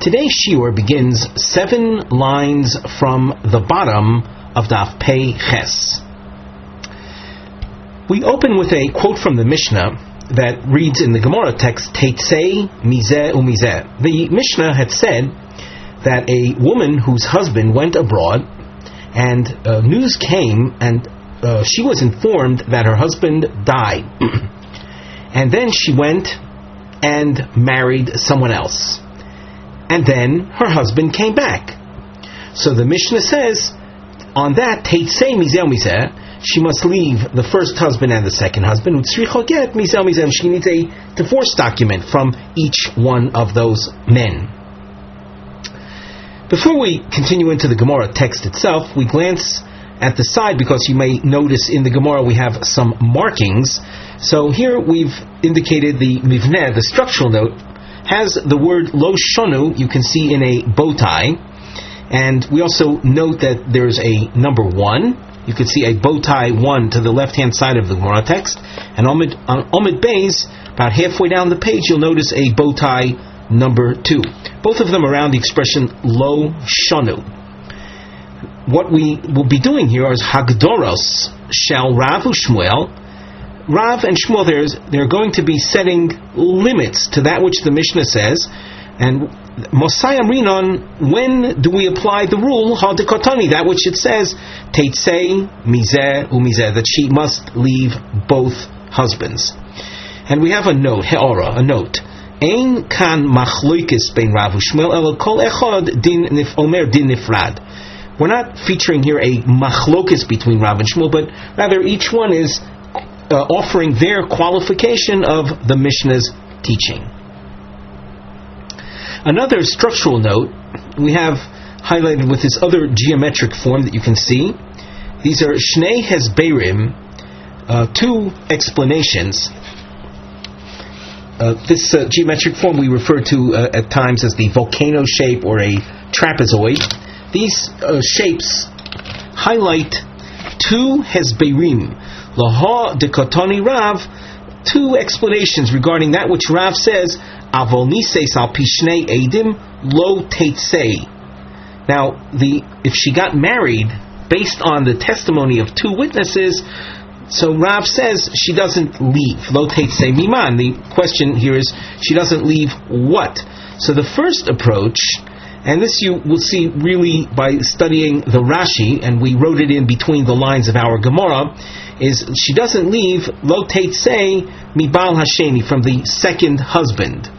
Today's shiur begins 7 lines from the bottom of Daf Pei Ches. We open with a quote from the Mishnah that reads in the Gemara text, Teitzei mizeh umizeh. The Mishnah had said that a woman whose husband went abroad and news came and she was informed that her husband died. And then she went and married someone else. And then her husband came back. So the Mishnah says, on that, Teitzei mizeh umizeh, she must leave the first husband and the second husband. She needs a divorce document from each one of those men. Before we continue into the Gemara text itself, we glance at the side because you may notice in the Gemara we have some markings. So here we've indicated the mivneh, the structural note, has the word lo shonu, you can see in a bow tie. And we also note that there's a number 1. You can see a bow tie 1 to the left-hand side of the Gemara text. And on Omid Beis, about halfway down the page, you'll notice a bow tie number 2. Both of them around the expression lo shonu. What we will be doing here is Hagdoros shel Rav u'Shmuel. Rav and Shmuel, they're going to be setting limits to that which the Mishnah says. And Mosai Amrinon, when do we apply the rule, Hadikotani, that which it says, Teitzei mizeh umizeh, that she must leave both husbands. And we have a note, He'ora, a note. Ein kan machloikis bein Rav u'Shmuel, elo kol echad din omer din nifrad. We're not featuring here a machlokis between Rav and Shmuel, but rather each one is offering their qualification of the Mishnah's teaching. Another structural note we have highlighted with this other geometric form that you can see. These are Shnei Hesberim, 2 explanations. This geometric form we refer to at times as the volcano shape or a trapezoid. These shapes highlight 2 Hesberim, Laha Dekotoni Rav, 2 explanations regarding that which Rav says, Avol niseis al pishnei edim lo teitzei. Now, if she got married based on the testimony of 2 witnesses, so Rav says she doesn't leave. Lo teitzei miman. The question here is, she doesn't leave what? So the first approach, and this you will see really by studying the Rashi, and we wrote it in between the lines of our Gemara, is she doesn't leave lo teitzei mibal hasheni, from the second husband.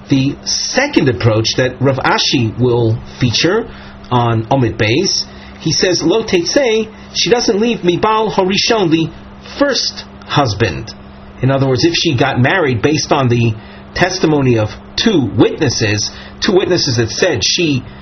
The second approach that Rav Ashi will feature on Omid Beis, he says lo teitzei, she doesn't leave mibal harishon, the first husband. In other words, if she got married based on the testimony of 2 witnesses that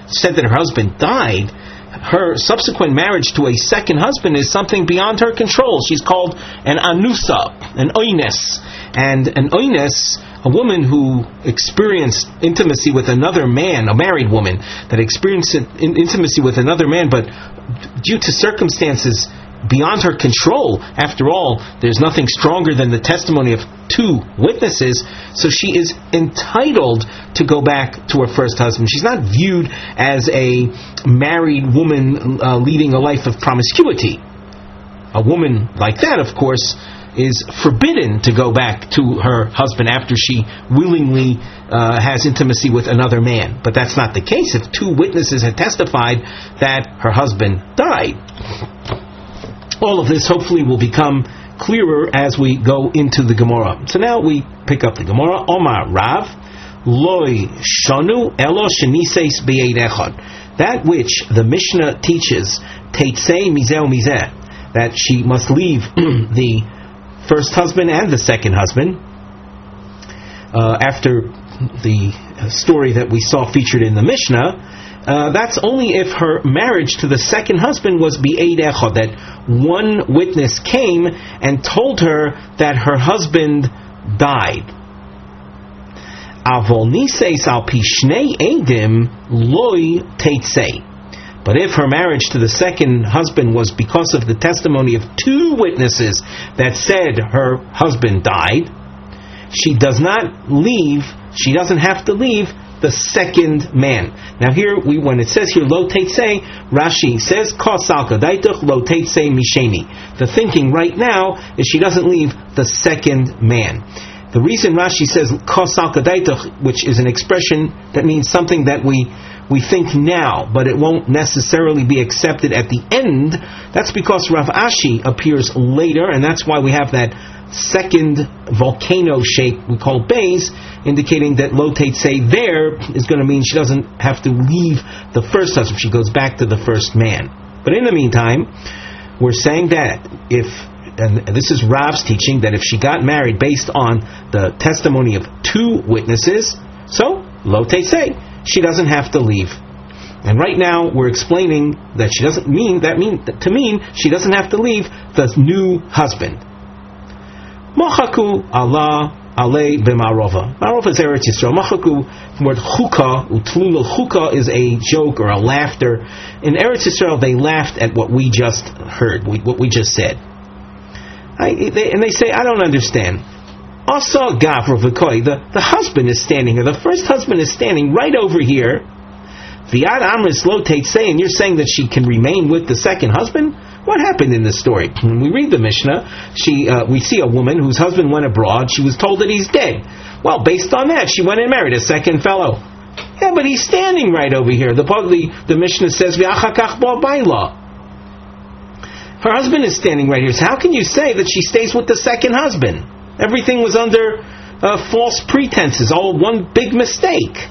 said that her husband died, her subsequent marriage to a second husband is something beyond her control. She's called an anusa, an oines. And an oines, a woman who experienced intimacy with another man, a married woman that experienced intimacy with another man, but due to circumstances beyond her control, after all, there's nothing stronger than the testimony of 2 witnesses, so she is entitled to go back to her first husband. She's not viewed as a married woman leading a life of promiscuity. A woman like that, of course, is forbidden to go back to her husband after she willingly has intimacy with another man. But that's not the case if 2 witnesses had testified that her husband died. All of this hopefully will become clearer as we go into the Gemara. So now we pick up the Gemara. Omar Rav, Loi Shonu Elo Sheniseis Be'ed Echad. That which the Mishnah teaches, Teitzei mizeh umizeh, that she must leave the first husband and the second husband, after the story that we saw featured in the Mishnah, that's only if her marriage to the second husband was Be'ed Echad, that 1 witness came and told her that her husband died. Avol niseis al pi shnei edim loi teitzei. But if her marriage to the second husband was because of the testimony of 2 witnesses that said her husband died, she doesn't have to leave the second man. Now here, when it says here, lo teitzei, Rashi says, Kosalka daituch lo teitzei misheni. The thinking right now is she doesn't leave the second man. The reason Rashi says Kosalka daituch, which is an expression that means something that we think now, but it won't necessarily be accepted at the end, that's because Rav Ashi appears later, and that's why we have that second volcano shape we call bays, indicating that lo teitzei there is going to mean she doesn't have to leave the first husband, she goes back to the first man. But in the meantime, we're saying that and this is Rav's teaching, that if she got married based on the testimony of two witnesses, so lo teitzei, she doesn't have to leave. And right now we're explaining that she doesn't mean she doesn't have to leave the new husband. Machaku Allah alei b'marova. Marova is Eretz Yisrael. Machaku, the word chukah, utlulu chukah is a joke or a laughter. In Eretz Yisrael they laughed at what we just heard, what we just said. And they say, I don't understand. Also, Gavra V'koi, the husband is standing here. The first husband is standing right over here. V'ad Amris Lo Teitzei, and you're saying that she can remain with the second husband? What happened in this story? When we read the Mishnah, we see a woman whose husband went abroad. She was told that he's dead. Well, based on that, she went and married a second fellow. Yeah, but he's standing right over here. The Mishnah says, V'achakach bo baila. Her husband is standing right here. So how can you say that she stays with the second husband? Everything was under false pretenses, all one big mistake.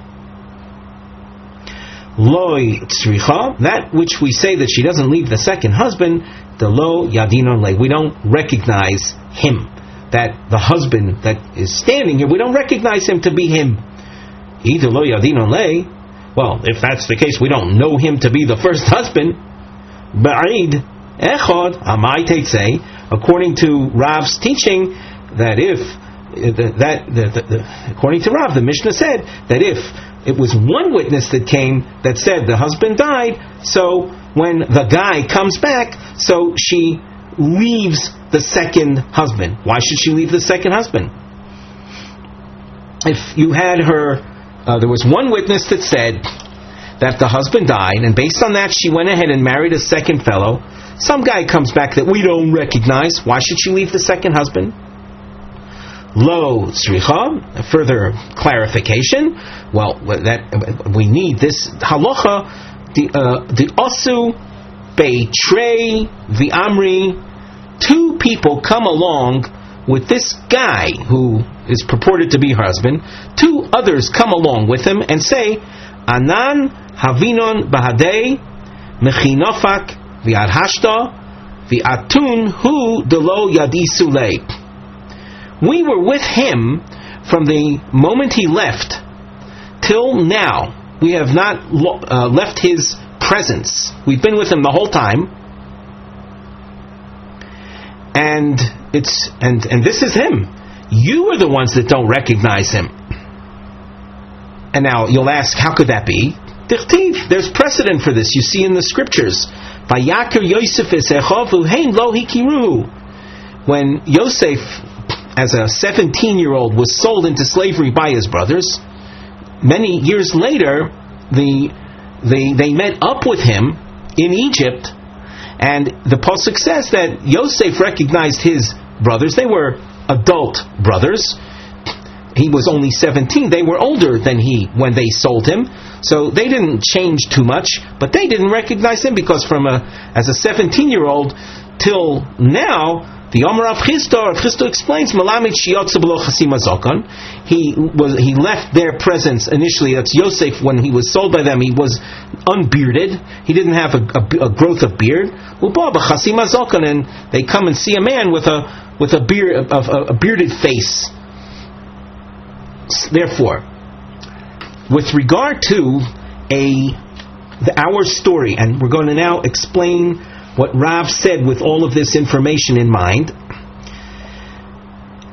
Loi tzricha, that which we say that she doesn't leave the second husband, the lo yadinon le, we don't recognize him. That the husband that is standing here, we don't recognize him to be him. Either lo yadinon le, well, if that's the case, we don't know him to be the first husband. Ba'id echad amai teitzei, according to Rav's teaching, that according to Rav, the Mishnah said that if it was one witness that came that said the husband died, so when the guy comes back, so she leaves the second husband. Why should she leave the second husband? If you had her, there was one witness that said that the husband died, and based on that she went ahead and married a second fellow. Some guy comes back that we don't recognize. Why should she leave the second husband? Lo tzricha, further clarification. Well, that we need this halacha. The osu beitrei v'amri. Two people come along with this guy who is purported to be her husband. Two others come along with him and say, Anan havinon bahadei mechinofak v'adhashta v'atun hu delo yadi sulei. We were with him from the moment he left till now. We have not left his presence. We've been with him the whole time, and this is him. You are the ones that don't recognize him. And now you'll ask, how could that be? There's precedent for this. You see in the scriptures. When Yosef, as a 17-year-old, was sold into slavery by his brothers, many years later, they met up with him in Egypt, and the pasuk says that Yosef recognized his brothers. They were adult brothers. He was only 17. They were older than he when they sold him, so they didn't change too much, but they didn't recognize him because as a 17-year-old till now, the Rav Chisda explains, he left their presence initially. That's Yosef, when he was sold by them, he was unbearded. He didn't have a growth of beard. And they come and see a man with a beard, a bearded face. Therefore, with regard to our story, and we're going to now explain what Rav said with all of this information in mind.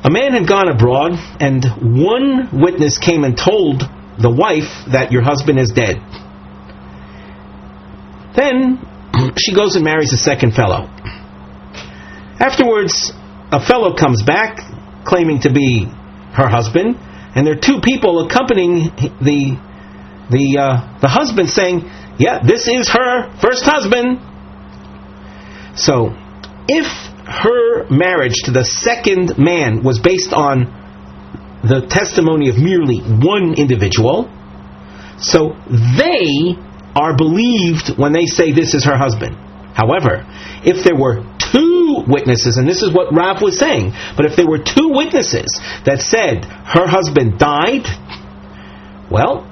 A man had gone abroad, and one witness came and told the wife that your husband is dead. Then she goes and marries a second fellow. Afterwards, a fellow comes back claiming to be her husband, and there are two people accompanying the husband saying, yeah, this is her first husband. So, if her marriage to the second man was based on the testimony of merely one individual, so they are believed when they say this is her husband. However, if there were two witnesses, and this is what Rav was saying, but if there were two witnesses that said her husband died, well,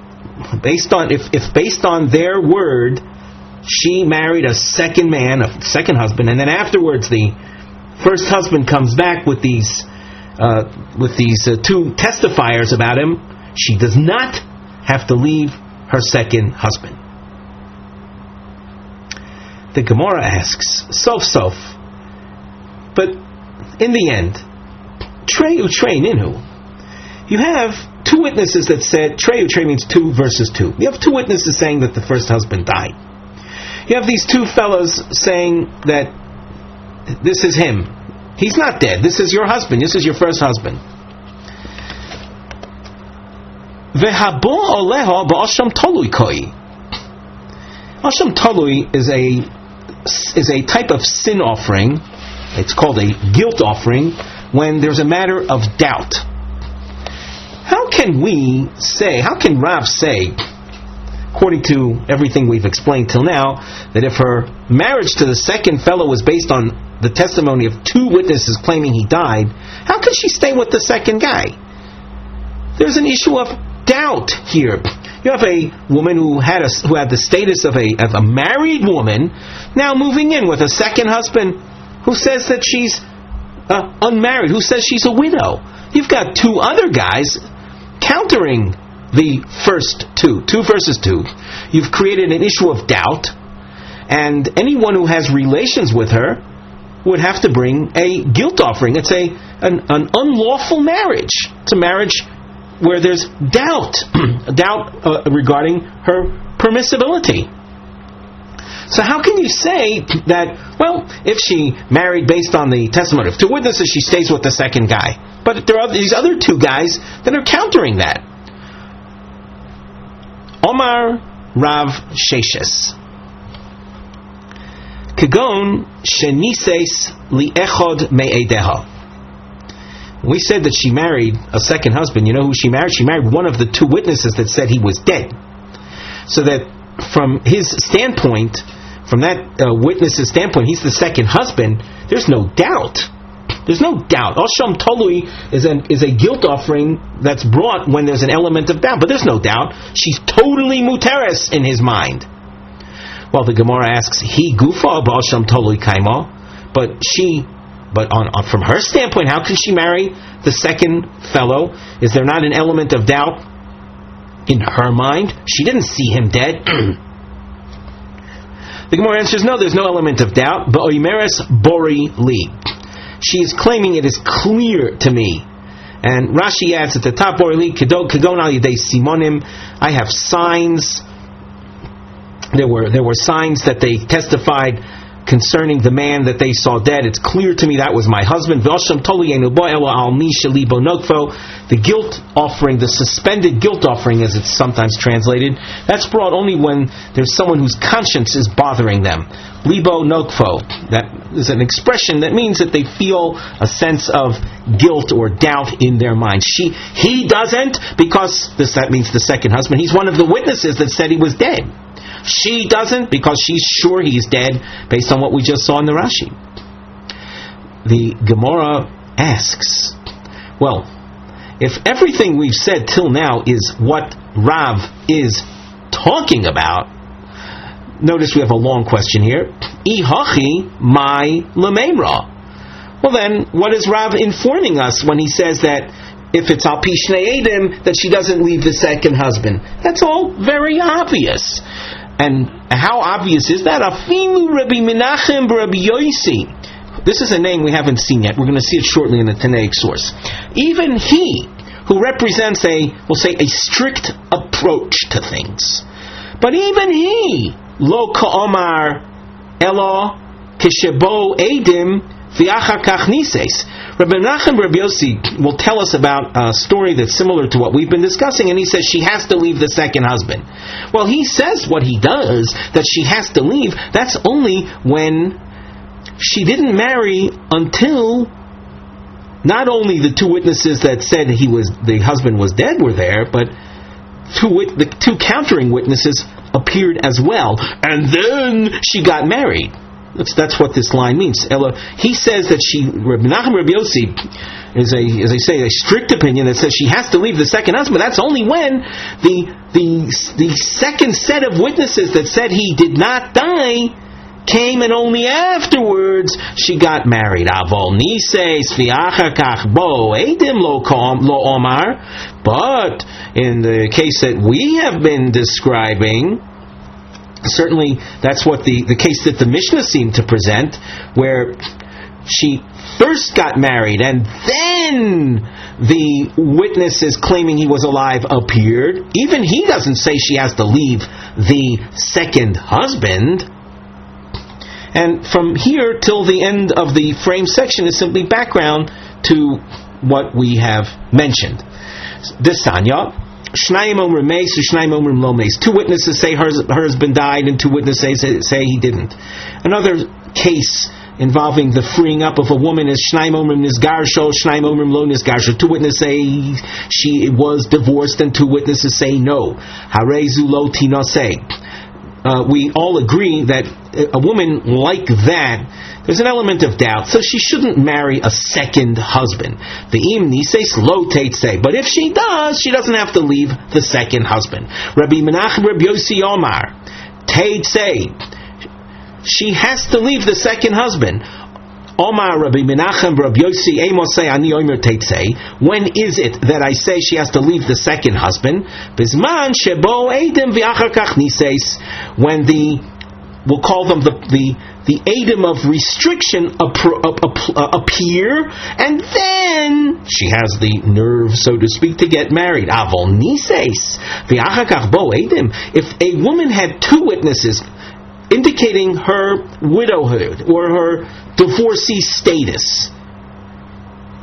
if based on their word, she married a second man, a second husband, and then afterwards the first husband comes back with these two testifiers about him, she does not have to leave her second husband. The Gemara asks, sof, but in the end, trei utrei ninu. You have two witnesses that said, trei utrei means 2 versus 2. You have two witnesses saying that the first husband died. You have these two fellows saying that this is him. He's not dead. This is your husband. This is your first husband. Vehabo oleha ba'asham talui koi. Asham talui is a type of sin offering. It's called a guilt offering when there's a matter of doubt. How can Rav say, according to everything we've explained till now, that if her marriage to the second fellow was based on the testimony of two witnesses claiming he died, how could she stay with the second guy? There's an issue of doubt here. You have a woman who had the status of a married woman, now moving in with a second husband who says that she's unmarried, who says she's a widow. You've got two other guys countering the first two versus 2. You've created an issue of doubt, and anyone who has relations with her would have to bring a guilt offering. It's an unlawful marriage. It's a marriage where there's doubt regarding her permissibility. So how can you say that, well, if she married based on the testimony of two witnesses, she stays with the second guy? But there are these other two guys that are countering that. Omar Rav Sheshes. Kagon shenises li'echod me'edeha. We said that she married a second husband. You know who she married? She married one of the two witnesses that said he was dead. So that from his standpoint, from that witness's standpoint, he's the second husband. There's no doubt. There's no doubt. Asham Tolui is a guilt offering that's brought when there's an element of doubt. But there's no doubt. She's totally muteres in his mind. Well, the Gemara asks, he gufa b'asham Tolui kaima. But from her standpoint, how can she marry the second fellow? Is there not an element of doubt in her mind? She didn't see him dead. The Gemara answers, no, there's no element of doubt. Ba'oimeres bori li. She is claiming it is clear to me. And Rashi adds at the top, bori li kagon al yedei simonim. I have signs. There were signs that they testified concerning the man that they saw dead. It's clear to me that was my husband. The guilt offering, the suspended guilt offering as it's sometimes translated, that's brought only when there's someone whose conscience is bothering them. Libo nokfo, that is an expression that means that they feel a sense of guilt or doubt in their mind. He doesn't, because that means the second husband. He's one of the witnesses that said he was dead. She doesn't, because she's sure he's dead based on what we just saw in the Rashi. The Gemara asks, well, if everything we've said till now is what Rav is talking about, notice we have a long question here. Ihachi mai lememra. Well then, what is Rav informing us when he says that if it's al pi shnei edim, that she doesn't leave the second husband? That's all very obvious. And how obvious is that? Afilu Rabbi Menachem Rabbi Yosi. This is a name we haven't seen yet. We're going to see it shortly in the Tanaic source. Even he, who represents a strict approach to things, but even he, lo ka'omar elo kishebo edim v'achar kach nises. Rabbi Menachem Rabbi Yossi will tell us about a story that's similar to what we've been discussing, and he says she has to leave the second husband. Well, he says what he does, that she has to leave, that's only when she didn't marry until not only the two witnesses that said the husband was dead were there, but the two countering witnesses appeared as well, and then she got married. That's what this line means. He says that Rabbi Menachem Rabbi Yossi is as I say, a strict opinion that says she has to leave the second husband. That's only when the second set of witnesses that said he did not die came, and only afterwards she got married. Avol nises v'achar kach bo edim lo omar. But in the case that we have been describing, certainly that's what the case that the Mishnah seemed to present, where she first got married and then the witnesses claiming he was alive appeared. Even he doesn't say she has to leave the second husband. And from here till the end of the frame section is simply background to what we have mentioned. This Tanya, Shnayim omrim meis, Shnayim omrim lo meis. Two witnesses say her husband died, and two witnesses say he didn't. Another case involving the freeing up of a woman is Shnayim omrim nisgarsho, Shnayim omrim lo nisgarsho. Two witnesses say she was divorced, and two witnesses say no. Harezu lo tinaseh. We all agree that a woman like that, there's an element of doubt, so she shouldn't marry a second husband. Ve'im nises lo teitzeh. But if she does, she doesn't have to leave the second husband. Rabbi Menachem Rabbi Yossi Omar teitzeh. She has to leave the second husband. Omar Rabbi Menachem Rabbi Yossi Amosei Ani Omer Teitzei. When is it that I say she has to leave the second husband? Bizman shebo edim v'achar kach nises. When we'll call them the edim of restriction appear, and then she has the nerve, so to speak, to get married. Avol nises v'achar kach bo edim. If a woman had two witnesses indicating her widowhood or her divorcee status,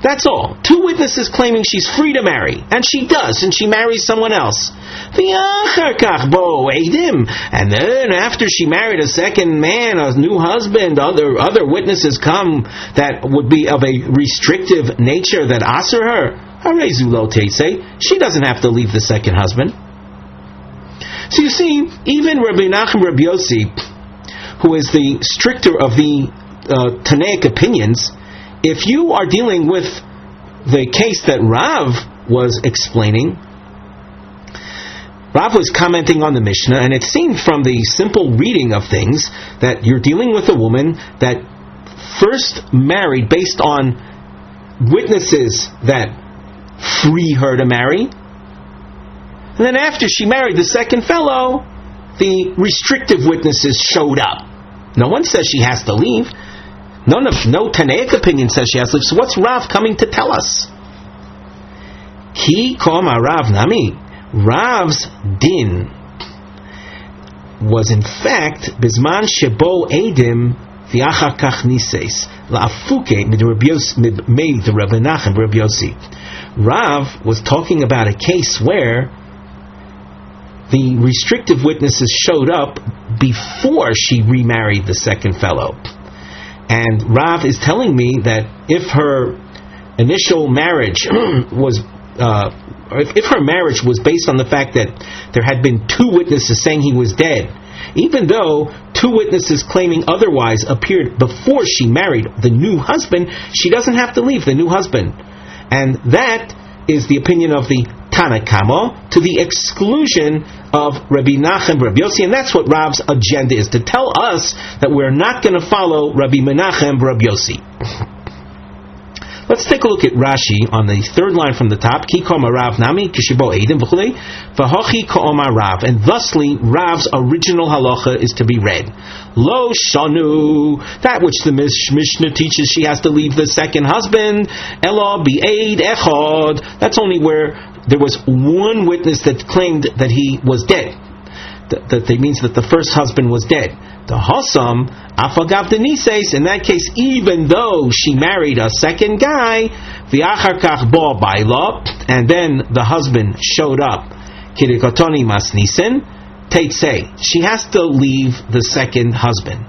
that's all. Two witnesses claiming she's free to marry, and she does, and she marries someone else. And then after she married a second man, a new husband, other witnesses come that would be of a restrictive nature that aser her. She doesn't have to leave the second husband. So you see, even Rabbi Menachem Rabbi Yossi, who is the stricter of the Tanaic opinions, if you are dealing with the case that Rav was explaining, Rav was commenting on the Mishnah, and it seemed from the simple reading of things that you're dealing with a woman that first married based on witnesses that free her to marry, and then after she married the second fellow, the restrictive witnesses showed up. No one says she has to leave. No Tanaic opinion says she has to leave. So what's Rav coming to tell us? Ki koma Rav nami. Rav's din was in fact bizman shebo edim v'achar kach nises la'afuke mid Rabbi Menachem Rabbi Yossi. Rav was talking about a case where the restrictive witnesses showed up before she remarried the second fellow. And Rav is telling me that if her initial marriage was, if her marriage was based on the fact that there had been two witnesses saying he was dead, even though two witnesses claiming otherwise appeared before she married the new husband, she doesn't have to leave the new husband. And that is the opinion of the Tanakama, to the exclusion of Rabbi Menachem Rabbi Yossi, and that's what Rav's agenda is, to tell us that we're not going to follow Rabbi Menachem Rabbi Yossi. Let's take a look at Rashi on the third line from the top. Ki koma Rav nami kishibo edim v'chulei v'hochi koma Rav, and thusly Rav's original halacha is to be read. Lo shanu, that which the Mishnah teaches she has to leave the second husband. Elo bi'eid echad, that's only where there was one witness that claimed that he was dead. that means that the first husband was dead. The Hossam, Afagav Denises, in that case, even though she married a second guy, V'achar kach bo baila, and then the husband showed up, Kirikotoni Masnisen, Teitse, she has to leave the second husband.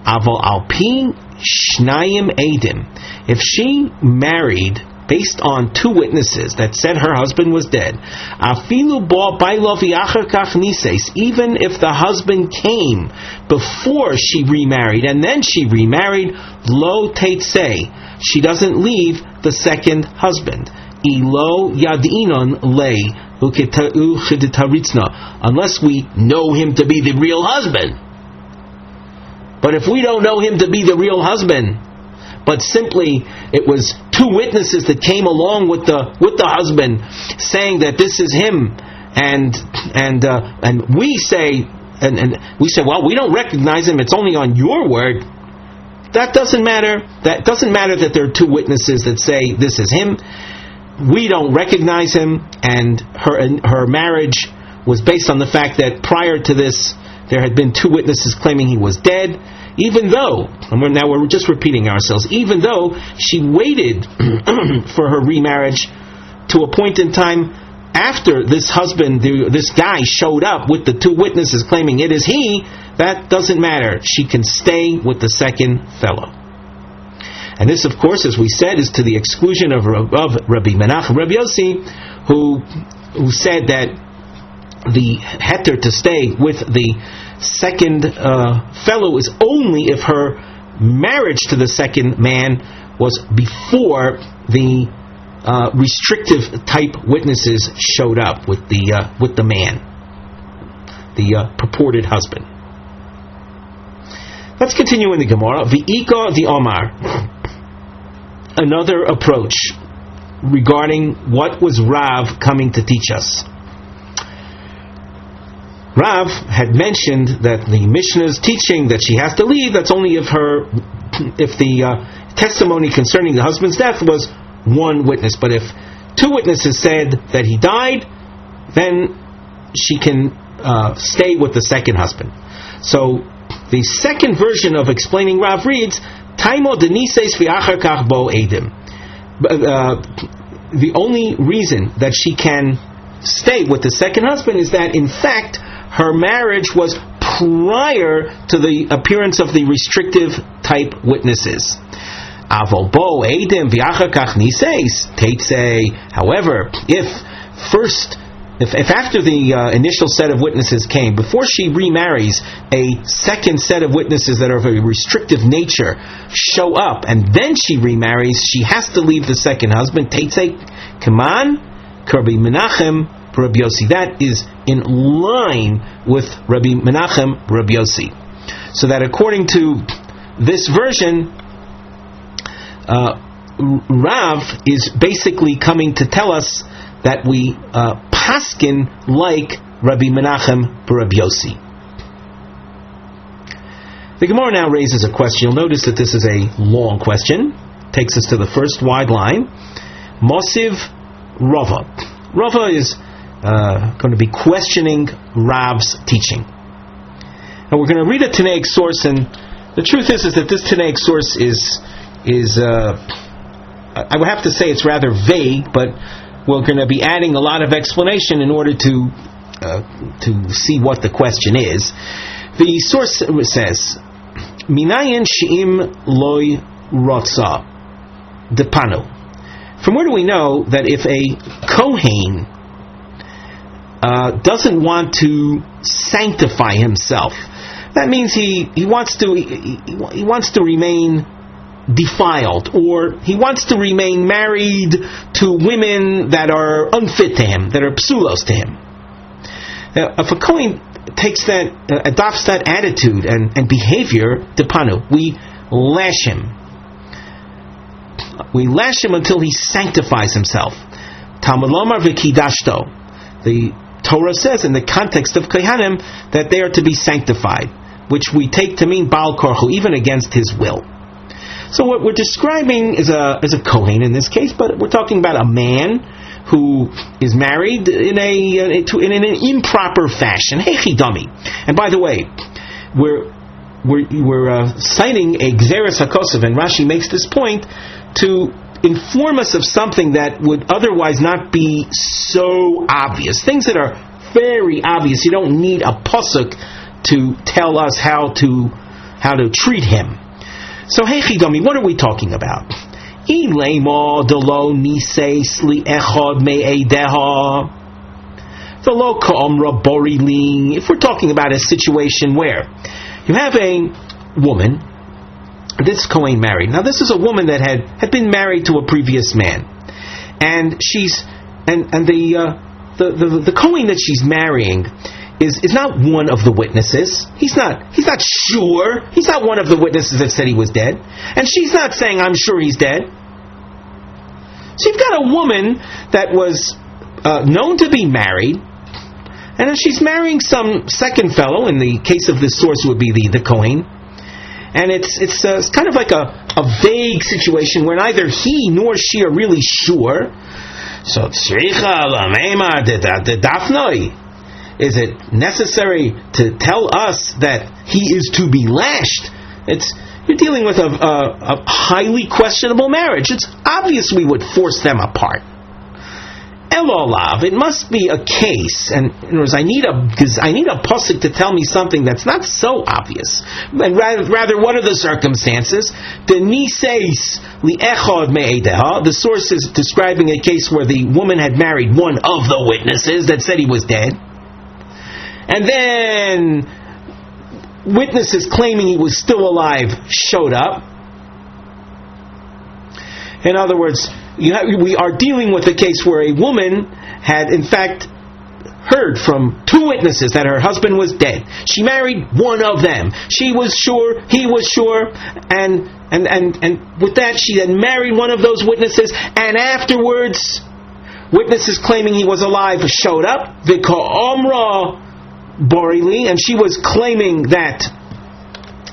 Aval alpin shnayim edim, if she married based on two witnesses that said her husband was dead, afilu bo bailo v'achar kach nises, even if the husband came before she remarried and then she remarried, lo teitse, she doesn't leave the second husband. Ilo yadinon lei unless we know him to be the real husband. But if we don't know him to be the real husband, but simply it was two witnesses that came along with the husband saying that this is him, and we say well, we don't recognize him, it's only on your word. That doesn't matter. That doesn't matter that there are two witnesses that say this is him. We don't recognize him, and her marriage was based on the fact that prior to this there had been two witnesses claiming he was dead, even though, and we're just repeating ourselves, even though she waited for her remarriage to a point in time after this husband, this guy showed up with the two witnesses claiming it is he. That doesn't matter. She can stay with the second fellow. And this, of course, as we said, is to the exclusion of Rabbi Menachem Rabbi Yossi, who said that the heter to stay with the second fellow is only if her marriage to the second man was before the restrictive type witnesses showed up with the man, the purported husband. Let's continue in the Gemara. V'ika the Omar. Another approach regarding what was Rav coming to teach us. Rav had mentioned that the Mishnah's teaching that she has to leave, that's only if the testimony concerning the husband's death was one witness. But if two witnesses said that he died, then she can stay with the second husband. So the second version of explaining Rav reads, Taimo denises v'achar kach bo edim. The only reason that she can stay with the second husband is that, in fact, her marriage was prior to the appearance of the restrictive type witnesses. Avol bo edim v'achar kach nises teitze. However, if after the initial set of witnesses came, before she remarries, a second set of witnesses that are of a restrictive nature show up, and then she remarries, she has to leave the second husband. Teitze kaman Rabbi Menachem Rabbi Yossi. That is in line with Rabbi Menachem Rabbi Yossi. So that according to this version, Rav is basically coming to tell us that we paskin like Rabbi Menachem Rabbi Yossi. The Gemara now raises a question. You'll notice that this is a long question. Takes us to the first wide line. Mosiv Rava. Rava is going to be questioning Rav's teaching. And we're going to read a Tanaic source, and the truth is that this Tanaic source is I would have to say it's rather vague, but we're going to be adding a lot of explanation in order to see what the question is. The source says, Minayin she'im loy rotza depanu. From where do we know that if a Kohen doesn't want to sanctify himself, that means he wants to remain defiled, or he wants to remain married to women that are unfit to him, that are psulos to him. Now, if a Kohen adopts that attitude and behavior, depanu, we lash him. We lash him until he sanctifies himself. Talmud lomar v'kidashto. The Torah says in the context of Kohanim that they are to be sanctified, which we take to mean Baal Korchu, even against his will. So what we're describing is a Kohen in this case, but we're talking about a man who is married in an improper fashion. Hey chidami. And by the way, we're citing a Gzeres HaKosov, and Rashi makes this point to inform us of something that would otherwise not be so obvious. Things that are very obvious. You don't need a pasuk to tell us how to treat him. So, hey chidami, what are we talking about? If we're talking about a situation where you have a woman, this Kohen married. Now, this is a woman that had been married to a previous man, and the Kohen that she's marrying is not one of the witnesses. He's not sure. He's not one of the witnesses that said he was dead, and she's not saying, "I'm sure he's dead." So you've got a woman that was known to be married, and then she's marrying some second fellow. In the case of this source, it would be the Kohen. And it's kind of like a vague situation where neither he nor she are really sure. So, is it necessary to tell us that he is to be lashed? You're dealing with a highly questionable marriage. It's obvious we would force them apart. Elolav, it must be a case, and in other words, I need a pasuk to tell me something that's not so obvious. And rather, what are the circumstances? The niseis li'echad me'edeha. The source is describing a case where the woman had married one of the witnesses that said he was dead, and then witnesses claiming he was still alive showed up. In other words, we are dealing with a case where a woman had in fact heard from two witnesses that her husband was dead. She married one of them. She was sure, he was sure, and with that she then married one of those witnesses, and afterwards witnesses claiming he was alive showed up, V'ka'omra Borili, and she was claiming that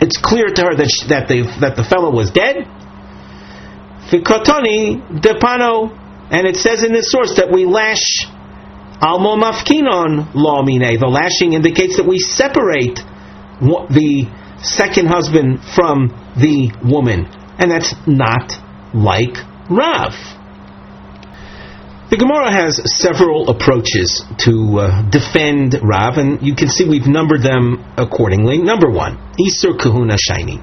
it's clear to her that the fellow was dead. V'katoni depano, and it says in this source that we lash almo mafkinon lo mine. The lashing indicates that we separate the second husband from the woman, and that's not like Rav. The Gemara has several approaches to defend Rav, and you can see we've numbered them accordingly. Number one, Isur Kahuna Shaini.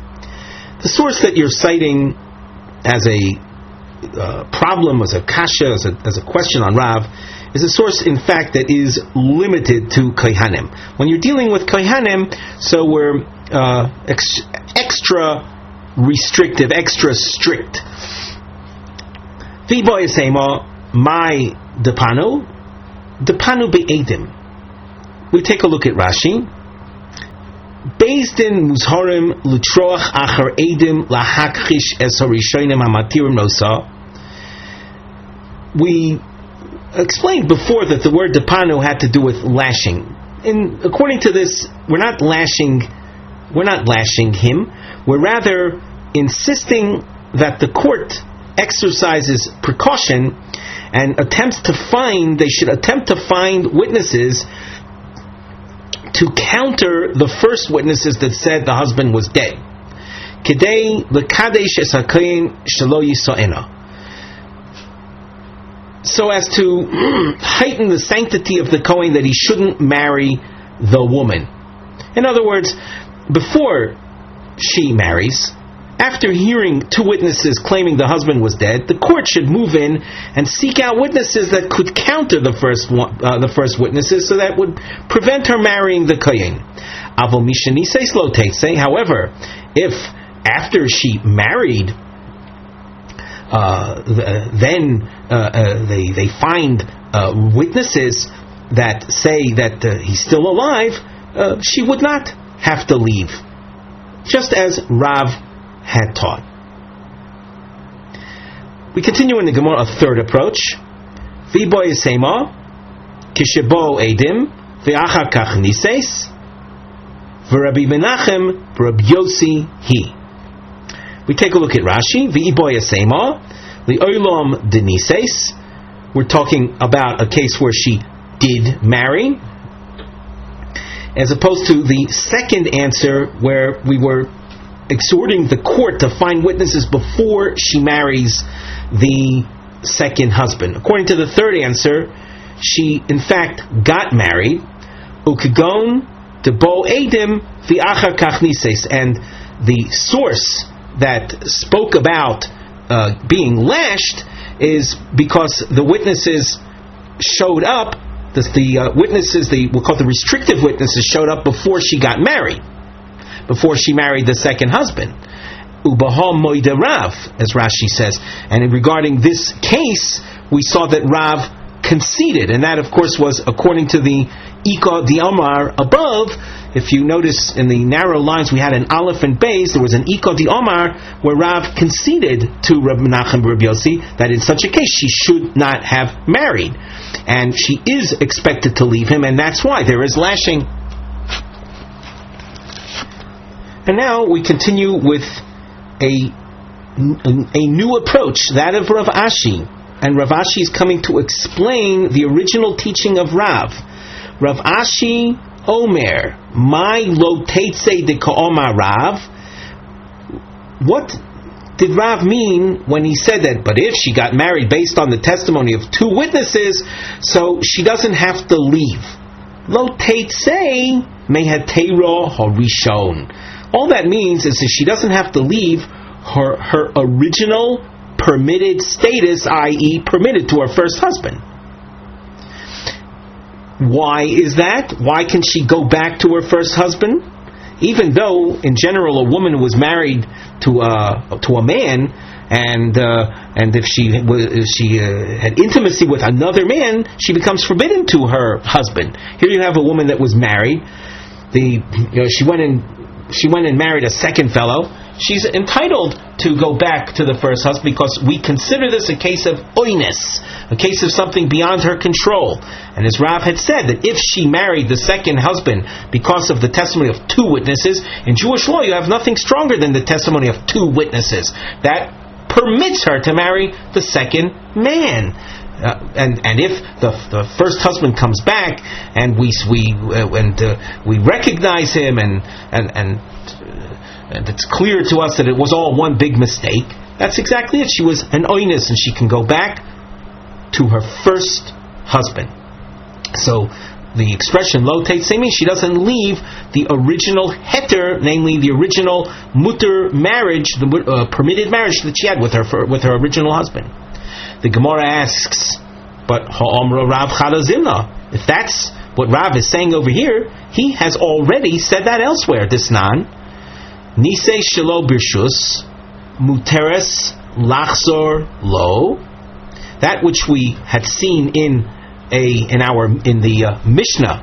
The source that you're citing as a problem, as a kasha, as a question on Rav, is a source, in fact, that is limited to Kohanim. When you're dealing with Kohanim, so we're extra restrictive, extra strict. V'boy Sema, my depanu be'edim. We take a look at Rashi. Based in Muzharim Lutroach Achar Edim Lahakchish Es Harishonim Hamatirim Nosa. We explained before that the word depanu had to do with lashing. According to this, we're not lashing him. We're rather insisting that the court exercises precaution and they should attempt to find witnesses to counter the first witnesses that said the husband was dead. Kedei lekadesh es hakohen shelo yisoena. So as to heighten the sanctity of the Kohen, that he shouldn't marry the woman. In other words, before she marries, after hearing two witnesses claiming the husband was dead, the court should move in and seek out witnesses that could counter the first witnesses, so that would prevent her marrying the Kohen. However, if after she married, then they find witnesses that say that he's still alive, she would not have to leave, just as Rav had taught. We continue in the Gemara a third approach. V'boy sema kishebo edim v'achar kach nises v'Rabbi Menachem v'Rabbi Yossi hi. We take a look at Rashi. V'boy sema li'olam denises we're talking about a case where she did marry, as opposed to the second answer where we were exhorting the court to find witnesses before she marries the second husband. According to the third answer, she in fact got married, ukagon debo edim v'achar kach nises, and the source that spoke about being lashed is because the witnesses showed up. The witnesses, we'll call the restrictive witnesses, showed up before she got married, before she married the second husband. Ubaha moide Rav, as Rashi says. And regarding this case, we saw that Rav conceded, and that of course was according to the Ika di Omar above. If you notice in the narrow lines we had an Aleph and Beis, there was an Ika di Omar where Rav conceded to Reb Menachem Reb Yossi that in such a case she should not have married, and she is expected to leave him, and that's why there is lashing. And now we continue with a new approach, that of Rav Ashi. And Rav Ashi is coming to explain the original teaching of Rav. Rav Ashi Omer, my lo teitze de ka'omar Rav. What did Rav mean when he said that? But if she got married based on the testimony of two witnesses, so she doesn't have to leave. Lo teitze mehatero harishon. All that means is that she doesn't have to leave her original permitted status, i.e. permitted to her first husband. Why is that? Why can she go back to her first husband? Even though, in general, a woman who was married to a man, and if she had intimacy with another man, she becomes forbidden to her husband. Here you have a woman that was married. She went and married a second fellow. She's entitled to go back to the first husband because we consider this a case of oinus, a case of something beyond her control. And as Rav had said, that if she married the second husband because of the testimony of two witnesses, in Jewish law you have nothing stronger than the testimony of two witnesses. That permits her to marry the second man. And if the first husband comes back and we recognize him and it's clear to us that it was all one big mistake, that's exactly it. She was an oinus and she can go back to her first husband. So the expression lo teitze means she doesn't leave the original heter, namely the original mutter marriage, the permitted marriage that she had with her original husband. The Gemara asks, but ha'omra Rav Chadazimna, if that's what Rav is saying over here, he has already said that elsewhere. Disnan Nisei Shelo Birshus Muteres Lachzor Lo. That which we had seen in the Mishnah,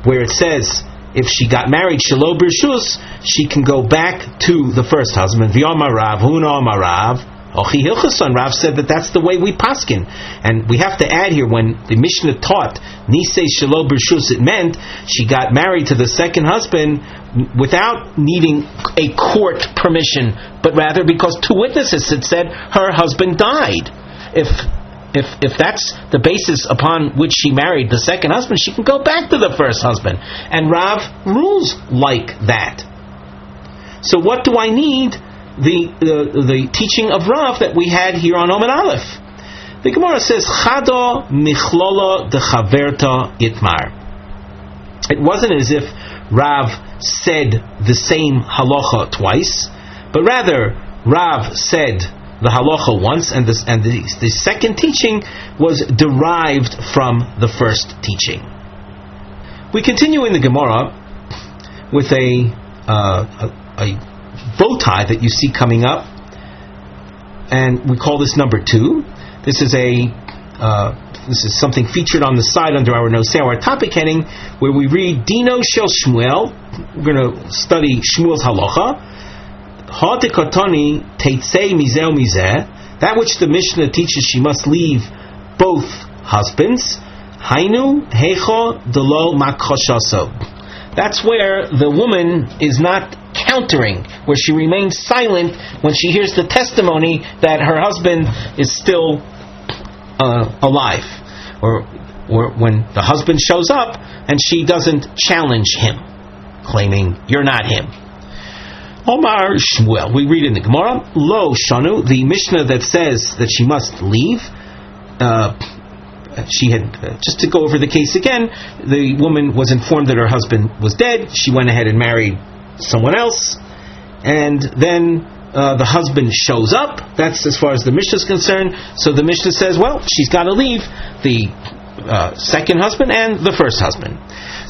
where it says if she got married Shelo Birshus, she can go back to the first husband. V'yomar Rav Huna Amar Rav. Ochi Hilchason, Rav said that that's the way we paskin. And we have to add here, when the Mishnah taught Nisei Shelo Birshus, it meant she got married to the second husband without needing a court permission, but rather because two witnesses had said her husband died. If that's the basis upon which she married the second husband, she can go back to the first husband. And Rav rules like that. So what do I need the teaching of Rav that we had here on Omen Aleph? The Gemara says, Chado michlolo de chaverta itmar. It wasn't as if Rav said the same halacha twice, but rather Rav said the halacha once, and the second teaching was derived from the first teaching. We continue in the Gemara with a bow tie that you see coming up, and we call this number 2. This is something featured on the side under our nosei, our topic heading, where we read Dino Shel Shmuel. We're going to study Shmuel's halacha. Ha dekatoni teitzei mizeh mizeh. That which the Mishnah teaches she must leave both husbands. Hainu hecho delo makhoshaso. That's where the woman is not countering, where she remains silent when she hears the testimony that her husband is still alive, or when the husband shows up and she doesn't challenge him, claiming you're not him. Omar Shmuel, we read in the Gemara, Lo Shanu, the Mishnah that says that she must leave. She had, just to go over the case again, the woman was informed that her husband was dead. She went ahead and married someone else, and then the husband shows up. That's as far as the Mishnah is concerned. So the Mishnah says, well, she's got to leave the second husband and the first husband.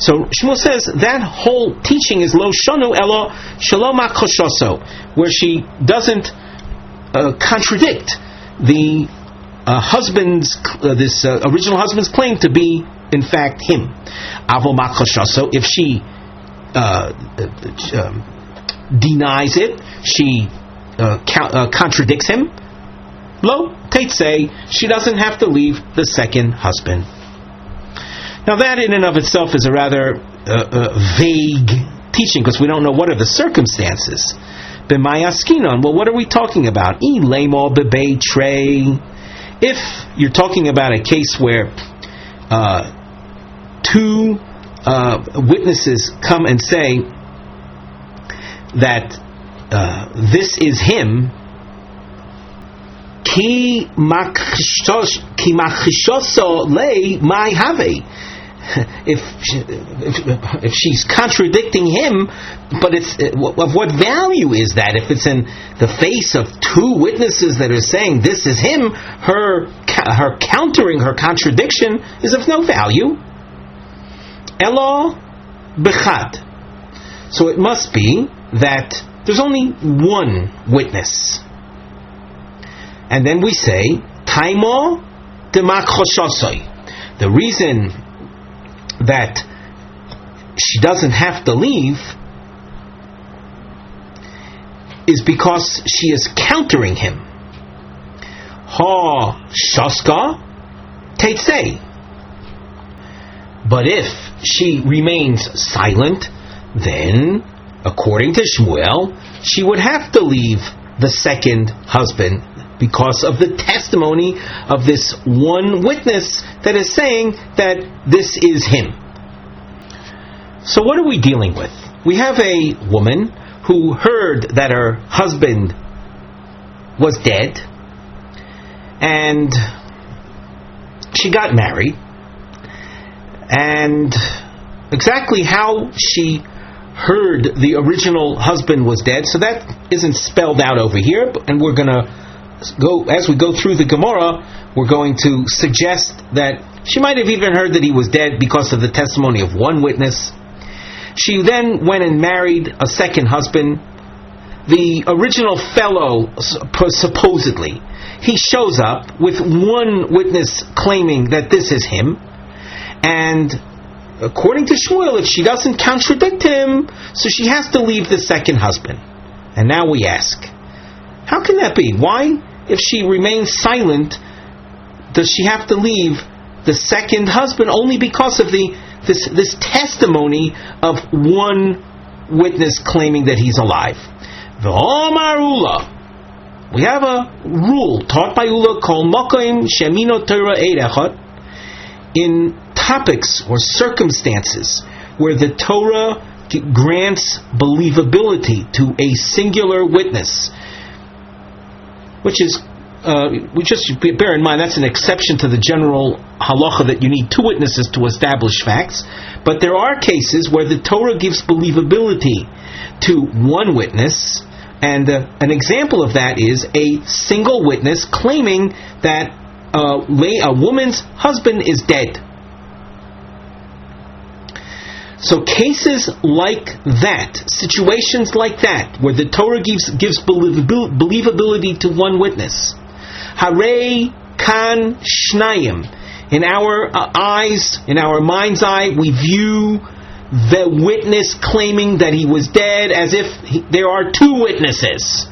So Shmuel says that whole teaching is lo shanu elo shalom akoshoso, where she doesn't contradict the husband's this original husband's claim to be in fact him. Avo makoshoso, if she denies it, she contradicts him. Lo teitse, she doesn't have to leave the second husband. Now that in and of itself is a rather vague teaching, because we don't know what are the circumstances. B'mayaskinon, well, what are we talking about? If you're talking about a case where two witnesses come and say that this is him, ki machishoso lei mai have. If she's contradicting him, but it's of what value is that? If it's in the face of two witnesses that are saying this is him, her countering her contradiction is of no value. Elo bechad. So it must be that there's only one witness. And then we say, Taimo demakhoshosoi. The reason that she doesn't have to leave is because she is countering him. Ha shaska teitsei. But if she remains silent, then, according to Shmuel, she would have to leave the second husband, because of the testimony of this one witness that is saying that this is him. So what are we dealing with? We have a woman who heard that her husband was dead, and she got married, and exactly how she heard the original husband was dead, so that isn't spelled out over here, and we're going to as we go through the Gemara, we're going to suggest that she might have even heard that he was dead because of the testimony of one witness. She then went and married a second husband. The original fellow, supposedly, he shows up with one witness claiming that this is him, and according to Shmuel, if she doesn't contradict him, so she has to leave the second husband. And now we ask, how can that be? Why, if she remains silent, does she have to leave the second husband only because of this testimony of one witness claiming that he's alive? V'omarula. We have a rule taught by Ula called Mokoim Shemino Torah Eidechot, in topics or circumstances where the Torah grants believability to a singular witness, which is, we just bear in mind that's an exception to the general halacha that you need two witnesses to establish facts. But there are cases where the Torah gives believability to one witness, and an example of that is a single witness claiming that a woman's husband is dead. So cases like that, situations like that, where the Torah gives believability to one witness. Harei kan shnayim. In our eyes, in our mind's eye, we view the witness claiming that he was dead as if there are two witnesses.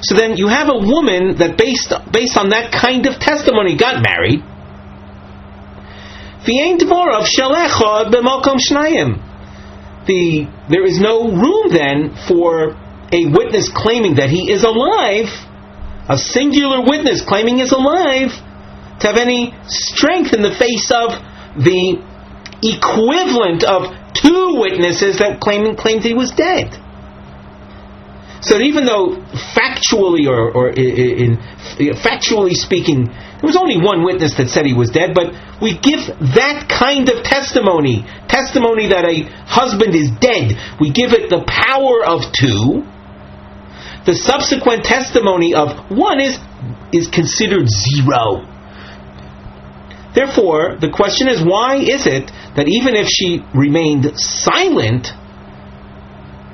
So then you have a woman that based on that kind of testimony got married. There is no room then for a witness claiming that he is alive a singular witness claiming he's alive, to have any strength in the face of the equivalent of two witnesses that claimed he was dead. So that even though factually factually speaking, there was only one witness that said he was dead, but we give that kind of testimony that a husband is dead, we give it the power of two. The subsequent testimony of one is considered zero. Therefore, the question is, why is it that even if she remained silent,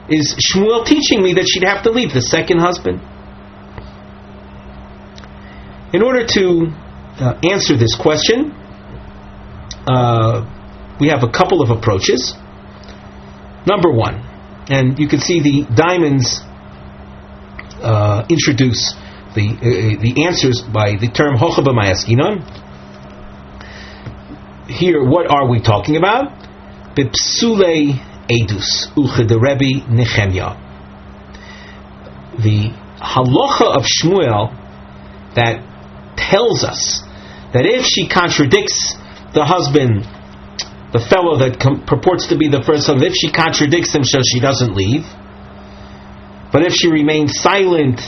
is Shmuel teaching me that she'd have to leave the second husband? In order to answer this question, we have a couple of approaches. Number one, and you can see the diamonds introduce the answers by the term Hocha b'mayaskinon. Here, what are we talking about? B'psulei edus uchederebi Nehemia. The halacha of Shmuel that tells us that if she contradicts the husband, the fellow that purports to be the first husband, if she contradicts him, so she doesn't leave. But if she remains silent,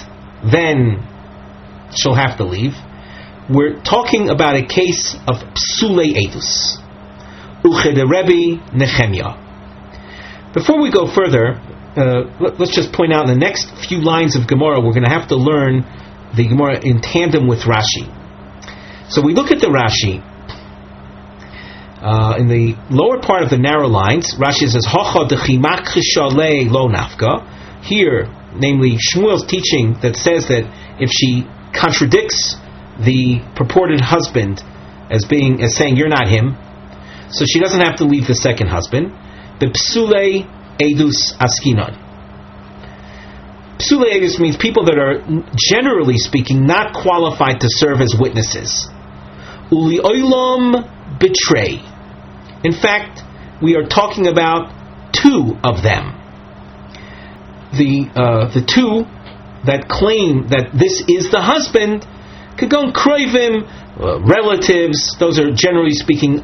then she'll have to leave. We're talking about a case of psulei edus uchederebi Nehemia. Before we go further, let's just point out in the next few lines of Gemara, we're going to have to learn the Gemara in tandem with Rashi. So we look at the Rashi. In the lower part of the narrow lines, Rashi says, Hocha dechimak chishalei lo nafka. Here, namely Shmuel's teaching that says that if she contradicts the purported husband as saying you're not him, so she doesn't have to leave the second husband. The psulei edus askinon. Psulei edus means people that are, generally speaking, not qualified to serve as witnesses. Uli olam betray. In fact, we are talking about two of them. The two that claim that this is the husband, kagon kroivim, relatives. Those are, generally speaking,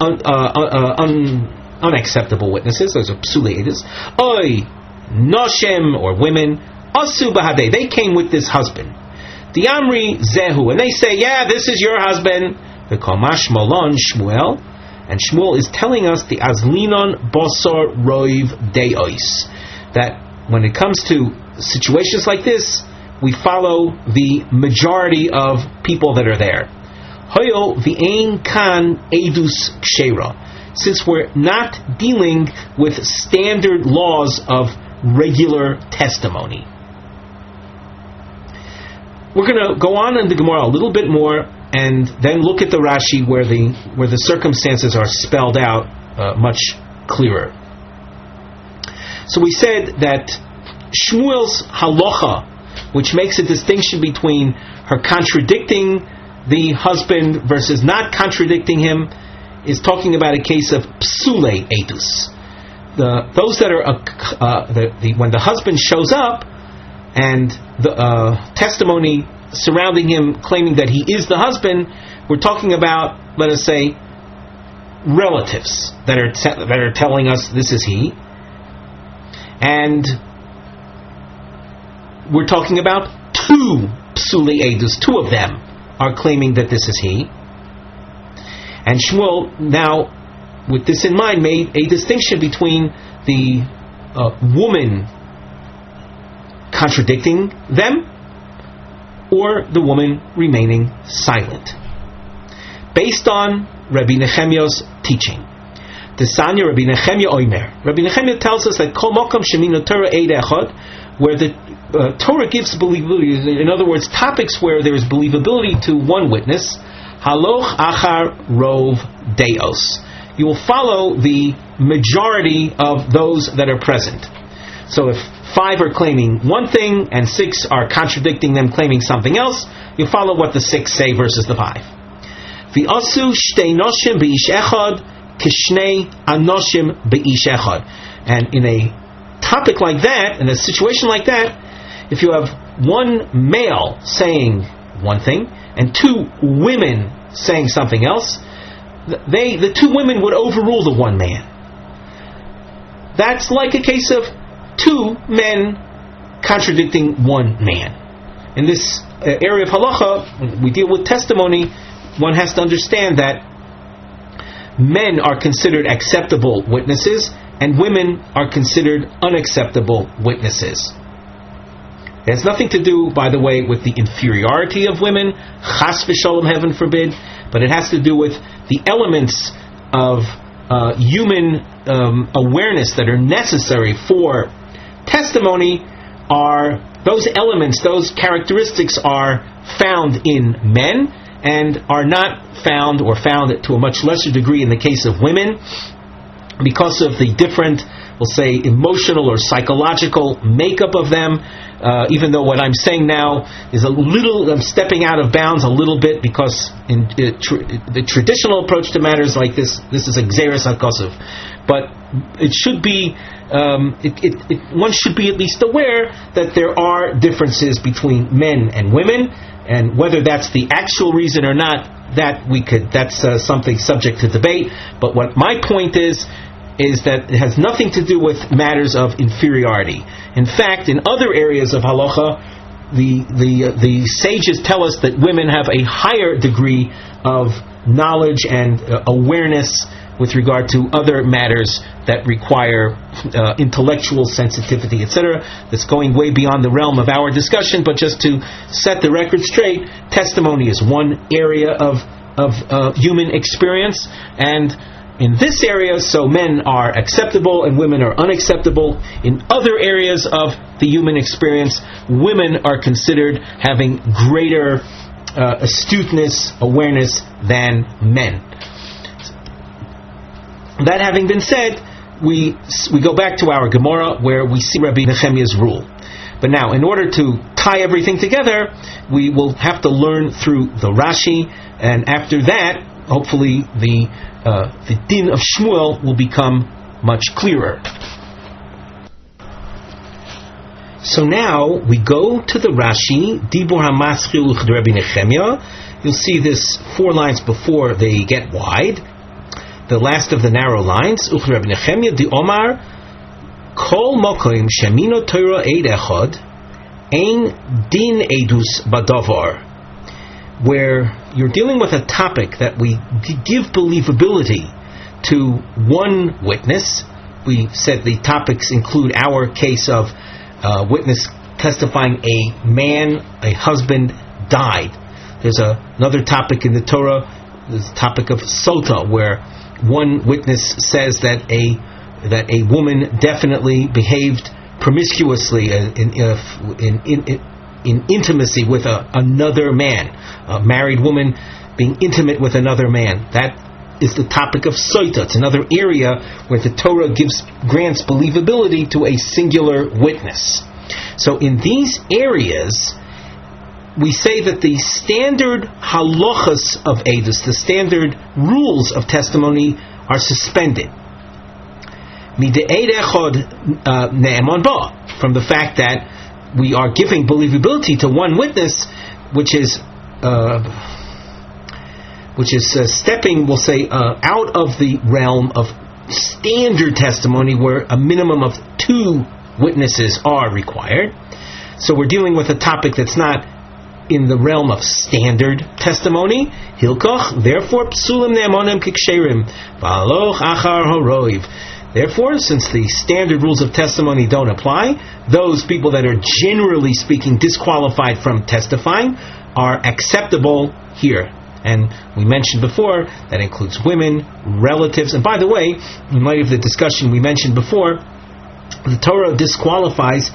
unacceptable witnesses. Those are psulei edus. Oy noshem, or women, asu bahadei. They came with this husband. Diamri zehu, and they say, yeah, this is your husband. The kamash malon Shmuel. And Shmuel is telling us the azlinon bosor roiv deois, that when it comes to situations like this, we follow the majority of people that are there. Hoyo v'ein kan edus kshera, since we're not dealing with standard laws of regular testimony. We're going to go on in the Gemara a little bit more, and then look at the Rashi where the circumstances are spelled out much clearer. So we said that Shmuel's halacha, which makes a distinction between her contradicting the husband versus not contradicting him, is talking about a case of psulei edus. Those that are when the husband shows up and the testimony surrounding him claiming that he is the husband, we're talking about, let us say, relatives that are telling us this is he, and we're talking about two psulei edus. Two of them are claiming that this is he, and Shmuel, now with this in mind, made a distinction between the woman contradicting them or the woman remaining silent, based on Rabbi Nehemiah's teaching. The Sanya Rabbi Nehemiah Oimer. Rabbi Nehemiah tells us that Kol Mokom Shemino Torah Eid Echad, where the Torah gives believability, in other words, topics where there is believability to one witness, Haloch Achar Rov Deos. You will follow the majority of those that are present. So if 5 are claiming one thing and 6 are contradicting them, claiming something else, you follow what the 6 say versus the 5. V'asu shtei noshim b'ish echad kishnei anoshim b'ish echad. And in a topic like that, in a situation like that, if you have one male saying one thing, and two women saying something else, the two women would overrule the one man. That's like a case of two men contradicting one man. In this area of halacha, when we deal with testimony, one has to understand that men are considered acceptable witnesses and women are considered unacceptable witnesses. It has nothing to do, by the way, with the inferiority of women, chas v'shalom, heaven forbid, but it has to do with the elements of human awareness that are necessary for testimony. Are those elements, those characteristics are found in men and are not found, or found to a much lesser degree in the case of women, because of the different, we'll say, emotional or psychological makeup of them. Even though what I'm saying now is a little, I'm stepping out of bounds a little bit, because in the traditional approach to matters like this is a gzeres hakosov. But it should be, one should be at least aware that there are differences between men and women, and whether that's the actual reason or not, that's something subject to debate. But what my point is that it has nothing to do with matters of inferiority. In fact, in other areas of halacha, the sages tell us that women have a higher degree of knowledge and awareness with regard to other matters that require intellectual sensitivity, etc. That's going way beyond the realm of our discussion, but just to set the record straight, testimony is one area of human experience, and in this area, so men are acceptable and women are unacceptable. In other areas of the human experience, women are considered having greater astuteness, awareness than men. That having been said, we go back to our Gemara where we see Rabbi Nehemiah's rule. But now, in order to tie everything together, we will have to learn through the Rashi, and after that, hopefully the din of Shmuel will become much clearer. So now we go to the Rashi, Dibur HaMaschil Uchd Rabbi Nehemiah. You'll see this 4 lines before they get wide. The last of the narrow lines, Uchd Rabbi Nehemiah, Di Omar, Kol Mokoim Shemino Torah Eid Echad, Ein Din Edus Badavar. Where you're dealing with a topic that we give believability to one witness. We said the topics include our case of witness testifying a man, a husband, died. There's another topic in the Torah, the topic of sota, where one witness says that a woman definitely behaved promiscuously in intimacy with another man, a married woman being intimate with another man. That is the topic of soita. It's another area where the Torah grants believability to a singular witness. So in these areas, we say that the standard halachas of edus, the standard rules of testimony, are suspended. Mid'eid echad ne'eman ba, from the fact that we are giving believability to one witness, which is stepping, we'll say, out of the realm of standard testimony, where a minimum of 2 witnesses are required. So we're dealing with a topic that's not in the realm of standard testimony. Hilkoch, therefore, psulim ne'emonim kiksherim, v'aloch achar horoiv. Therefore, since the standard rules of testimony don't apply, those people that are generally speaking disqualified from testifying are acceptable here. And we mentioned before, that includes women, relatives, and by the way, in light of the discussion we mentioned before, the Torah disqualifies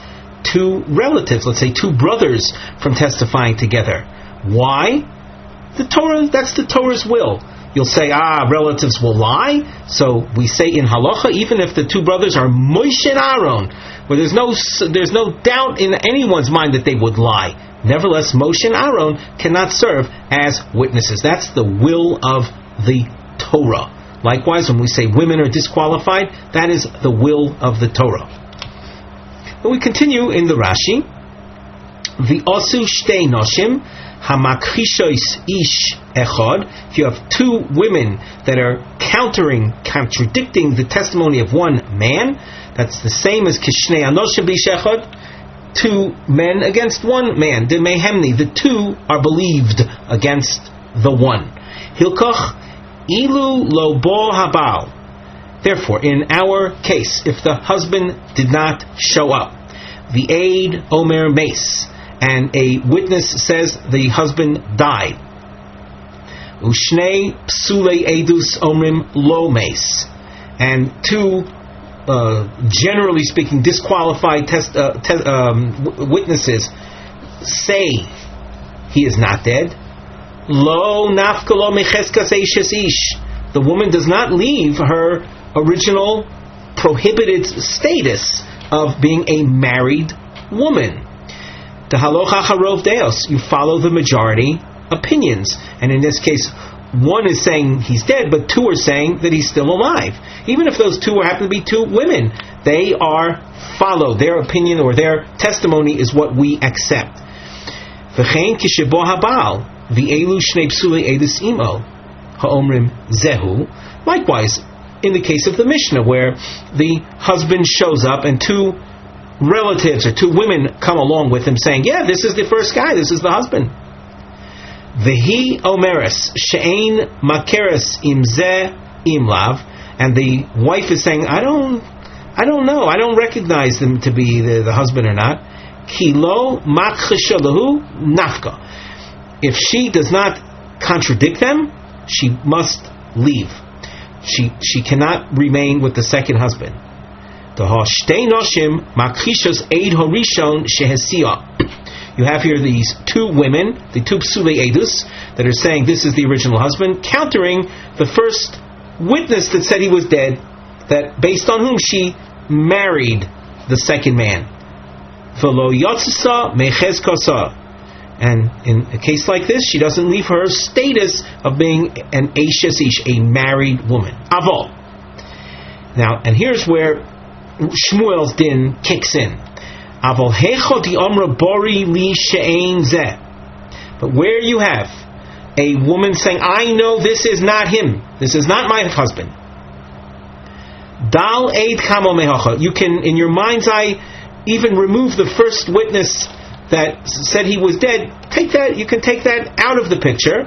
2 relatives, let's say 2 brothers, from testifying together. Why? That's the Torah's will. You'll say, relatives will lie. So we say in halacha, even if the 2 brothers are Moshe and Aaron, where there's no doubt in anyone's mind that they would lie, nevertheless Moshe and Aaron cannot serve as witnesses. That's the will of the Torah. Likewise, when we say women are disqualified, that is the will of the Torah. But we continue in the Rashi. V'osu shtei noshim hamakrishois ish echad, if you have two women that are contradicting the testimony of one man, that's the same as kishnei anoshim bish echad, two men against one man. De mehemni, the two are believed against the one. Hilkoch ilu lo bo habal. Therefore, in our case, if the husband did not show up, the aid omer mace, and a witness says the husband died. Ushnei psulei edus omrim lo mace, and two, generally speaking, disqualified witnesses say he is not dead. Lo nafkalo mecheskas eishes ish. The woman does not leave her original prohibited status of being a married woman. The halocha HaRav Deos, you follow the majority opinions, and in this case, one is saying he's dead, but two are saying that he's still alive. Even if those two happen to be two women, they are followed. Their opinion or their testimony is what we accept. V'chein kishebo habal v'elu shnei psulei edus imo ha'omrim zehu. Likewise, in the case of the Mishnah, where the husband shows up and two relatives or two women come along with him saying, yeah, this is the first guy, this is the husband. Vehi omeres she'ein makeres imzeh imlav, and the wife is saying, I don't know, I don't recognize them to be the husband or not. Kilo makhishalahu nafka. If she does not contradict them, she must leave. She cannot remain with the second husband. You have here these two women, the two psulei edus, that are saying this is the original husband, countering the first witness that said he was dead, that based on whom she married the second man. And in a case like this, she doesn't leave her status of being an eishes ish, a married woman. Avol. Now, and here's where Shmuel's din kicks in. Avol hecho di omra bori li she'ein zeh. But where you have a woman saying, I know this is not him, this is not my husband. Dal eid kamo mehacha. You can, in your mind's eye, even remove the first witness that said he was dead. You can take that out of the picture.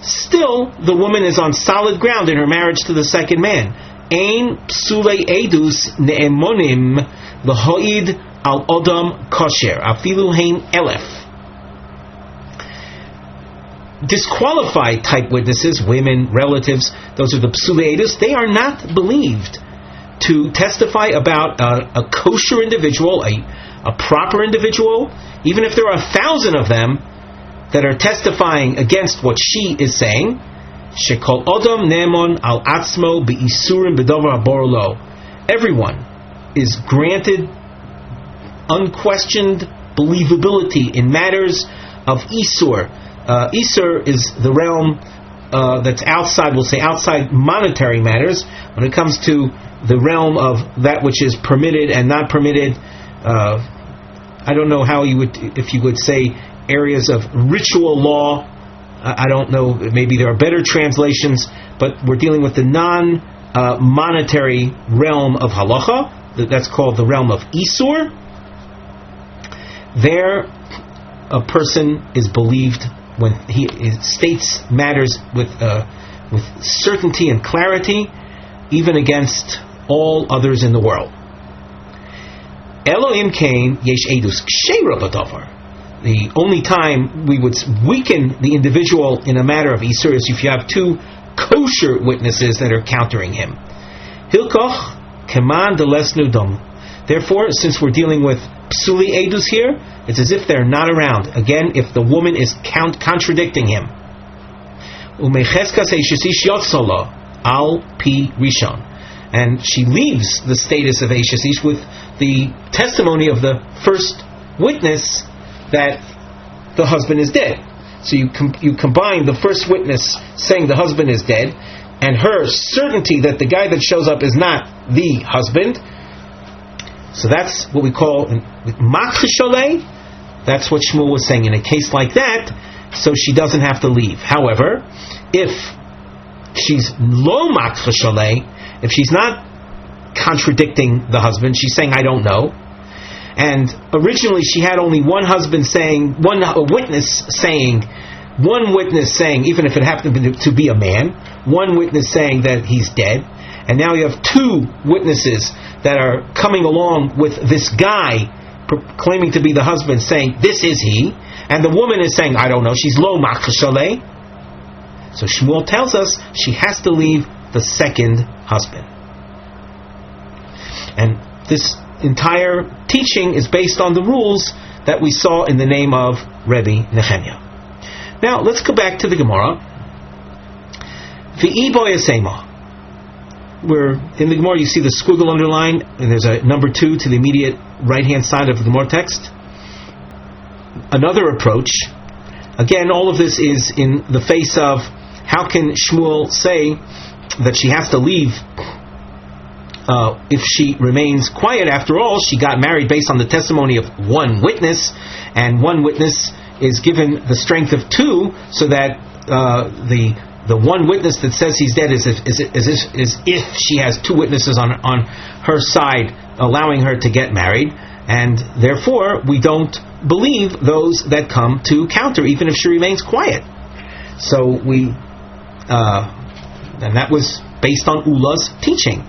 Still, the woman is on solid ground in her marriage to the second man. Ein psulei edus ne'emonim l'hoid al odam kosher afilu hein elef. Disqualified type witnesses, women, relatives, those are the psulei edus. They are not believed to testify about a kosher individual, a proper individual, even if there are 1,000 of them that are testifying against what she is saying. Shekol Odom Nemon al Atzmo be'isurim bedover haborlo. Everyone is granted unquestioned believability in matters of isur. Isur is the realm that's outside, we'll say outside monetary matters. When it comes to the realm of that which is permitted and not permitted, I don't know how you would, if you would say areas of ritual law. I don't know, maybe there are better translations, but we're dealing with the non-monetary realm of halacha. That's called the realm of isur. There, a person is believed when he states matters with certainty and clarity, even against all others in the world. Elohim Cain yesh edus ksheira b'davar. The only time we would weaken the individual in a matter of isur is if you have two kosher witnesses that are countering him. Hilkoch keman delesnu dom. Therefore, since we're dealing with psuli edus here, it's as if they're not around. Again, if the woman is contradicting him. Umecheskas eishesish yotzala al pi rishon. And she leaves the status of eishes ish with the testimony of the first witness that the husband is dead. So you combine the first witness saying the husband is dead and her certainty that the guy that shows up is not the husband. So that's what we call makhisholei. That's what Shmuel was saying. In a case like that, so she doesn't have to leave. However, if she's lo makfa shalei, if she's not contradicting the husband, she's saying, I don't know. And originally she had only one witness saying, even if it happened to be a man, one witness saying that he's dead. And now you have two witnesses that are coming along with this guy claiming to be the husband, saying, this is he. And the woman is saying, I don't know. She's lo makfa shalei. So Shmuel tells us she has to leave the second husband. And this entire teaching is based on the rules that we saw in the name of Rebbe Nehemiah. Now let's go back to the Gemara. V'i boyasema. Where in the Gemara you see the squiggle underline, and there's a number 2 to the immediate right-hand side of the Gemara text. Another approach, again, all of this is in the face of how can Shmuel say that she has to leave if she remains quiet. After all, she got married based on the testimony of one witness, and one witness is given the strength of 2, so that the one witness that says he's dead is if she has 2 witnesses on her side allowing her to get married, and therefore we don't believe those that come to counter, even if she remains quiet. So and that was based on Ula's teaching.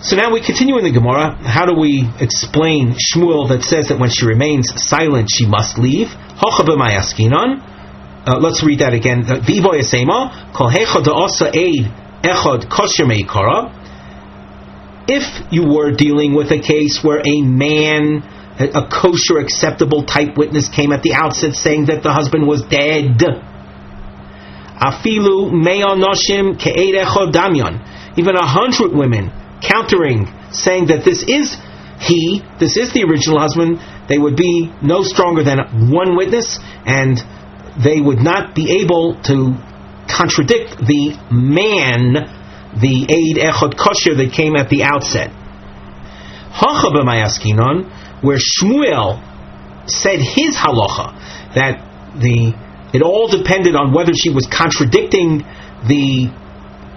So now we continue in the Gemara. How do we explain Shmuel that says that when she remains silent she must leave? Let's read that again. If you were dealing with a case where a man, a kosher, acceptable type witness came at the outset saying that the husband was dead, even 100 women countering, saying that this is the original husband, they would be no stronger than one witness, and they would not be able to contradict the man, the Eid Echad Kosher that came at the outset. Where Shmuel said his halacha, that it all depended on whether she was contradicting the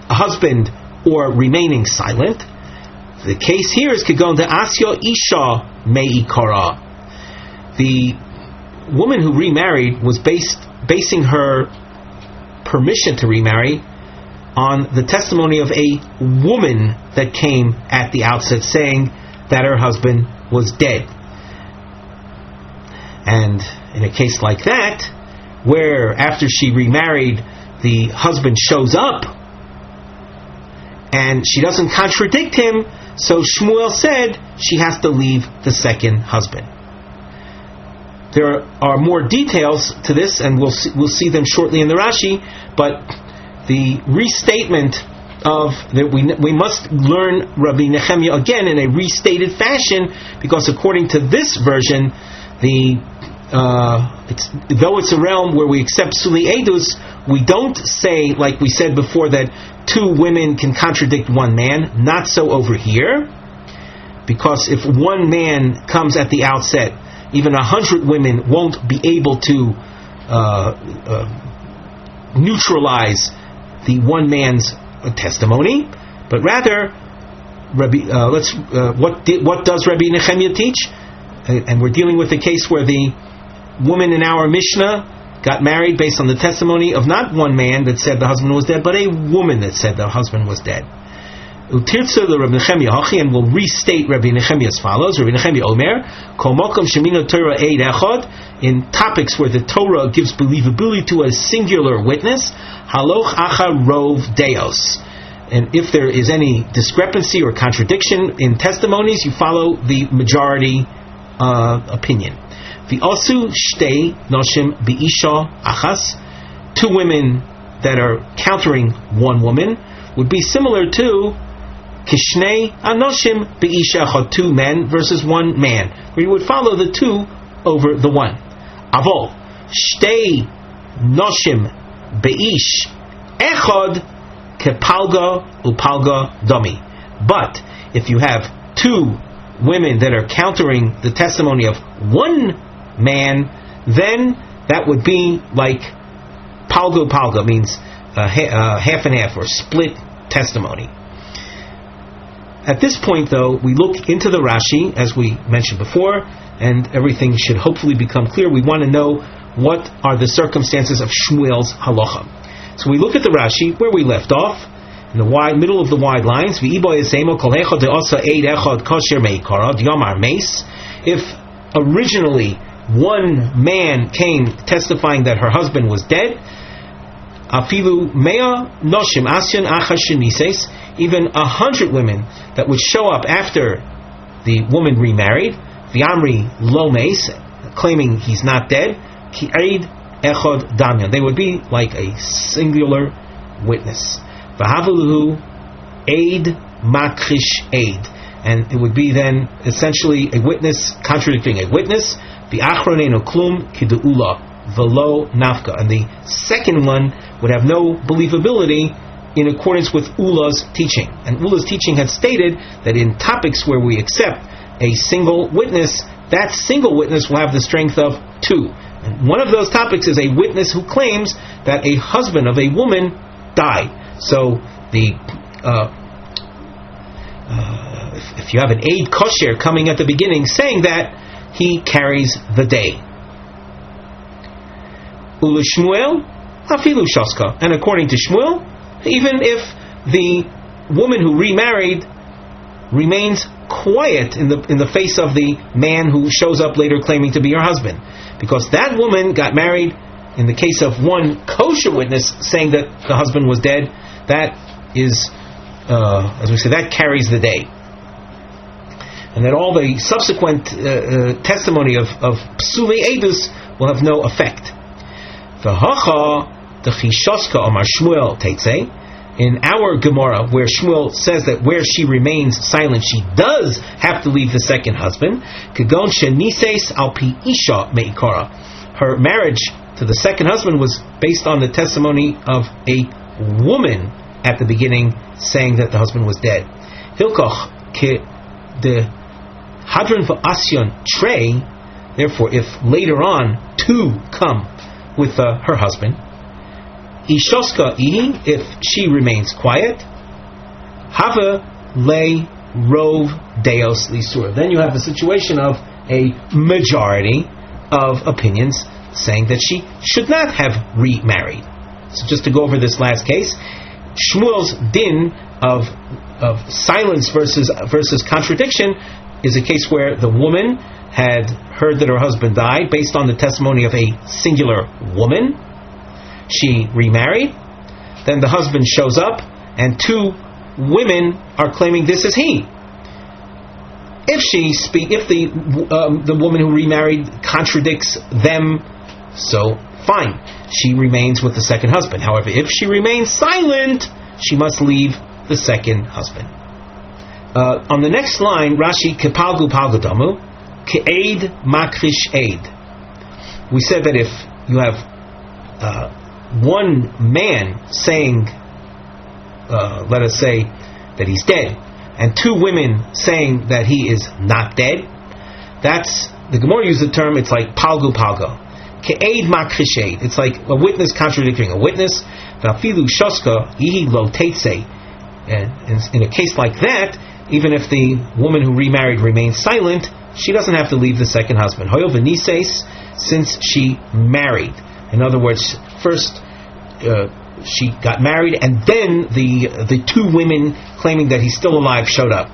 husband or remaining silent. The case here is Kagon de Asya Isha Meikara. The woman who remarried was basing her permission to remarry on the testimony of a woman that came at the outset saying that her husband was dead. And in a case like that, where after she remarried the husband shows up and she doesn't contradict him, so Shmuel said she has to leave the second husband. There are more details to this, and we'll see them shortly in the Rashi, but the restatement of that we must learn Rabbi Nehemiah again in a restated fashion, because according to this version, though it's a realm where we accept Suli Edus, we don't say, like we said before, that 2 women can contradict one man. Not so over here, because if one man comes at the outset, even 100 women won't be able to neutralize the one man's testimony, but rather, what does Rabbi Nehemiah teach? And we're dealing with a case where the woman in our Mishnah got married based on the testimony of not one man that said the husband was dead, but a woman that said the husband was dead. Utirtza the Rabbi Nehemiah Hachi, and we'll restate Rabbi Nehemiah as follows. Rabbi Nehemiah Omer, Kol Mokom Shemino Torah Eid Echad, in topics where the Torah gives believability to a singular witness, Haloch Acha Rov Deos. And if there is any discrepancy or contradiction in testimonies, you follow the majority opinion. V'osu shtei noshim bi'isha achas, 2 women that are countering one woman would be similar to kishnei anoshim bi'isha achad, 2 men versus 1 man, where you would follow the 2 over the 1. Avol shtei noshim bi'ish echad kepalga upalga domi. But if you have 2 women that are countering the testimony of one man, then that would be like palga, means half and half or split testimony. At this point, though, we look into the Rashi, as we mentioned before, and everything should hopefully become clear. We want to know what are the circumstances of Shmuel's halacha. So we look at the Rashi, where we left off, in the middle of the wide lines. If originally one man came testifying that her husband was dead, even 100 women that would show up after the woman remarried, V'amri lo meis, claiming he's not dead, ki eid echad damyan, they would be like a singular witness. V'havuluhu eid makrish eid, and it would be then essentially a witness contradicting a witness. V'achronenu klum kidu'ula velo nafka, and the second one would have no believability in accordance with Ula's teaching. And Ula's teaching had stated that in topics where we accept a single witness, that single witness will have the strength of two. And one of those topics is a witness who claims that a husband of a woman died. So if you have an Eid Kosher coming at the beginning saying that, he carries the day. Ula Shmuel afilu shaska, and according to Shmuel, even if the woman who remarried remains quiet in the face of the man who shows up later claiming to be her husband, because that woman got married in the case of one kosher witness saying that the husband was dead, that is, as we say, that carries the day. And that all the subsequent testimony of psuli edus will have no effect. In our Gemara, where Shmuel says that where she remains silent, she does have to leave the second husband. Her marriage to the second husband was based on the testimony of a woman at the beginning saying that the husband was dead. Therefore, if later on two come with her husband, Ishoska ihi, if she remains quiet, Hava le rov deos lisur. Then you have a situation of a majority of opinions saying that she should not have remarried. So just to go over this last case, Shmuel's din of silence versus contradiction is a case where the woman had heard that her husband died based on the testimony of a singular woman. She remarried, then the husband shows up, and two women are claiming this is he. If the woman who remarried contradicts them, so fine, she remains with the second husband. However, if she remains silent, she must leave the second husband. On the next line, Rashi kepalgu palgudamu ke'eid makrish eid. We said that if you have one man saying, let us say, that he's dead, and two women saying that he is not dead, that's, the Gemara uses the term, it's like palgu palgo. Ke'eid makrished, it's like a witness contradicting a witness. V'afilu shoska yihi lo teitze. And in a case like that, even if the woman who remarried remains silent, she doesn't have to leave the second husband. Hoyo v'nises, since she married. In other words, first she got married, and then the two women claiming that he's still alive showed up.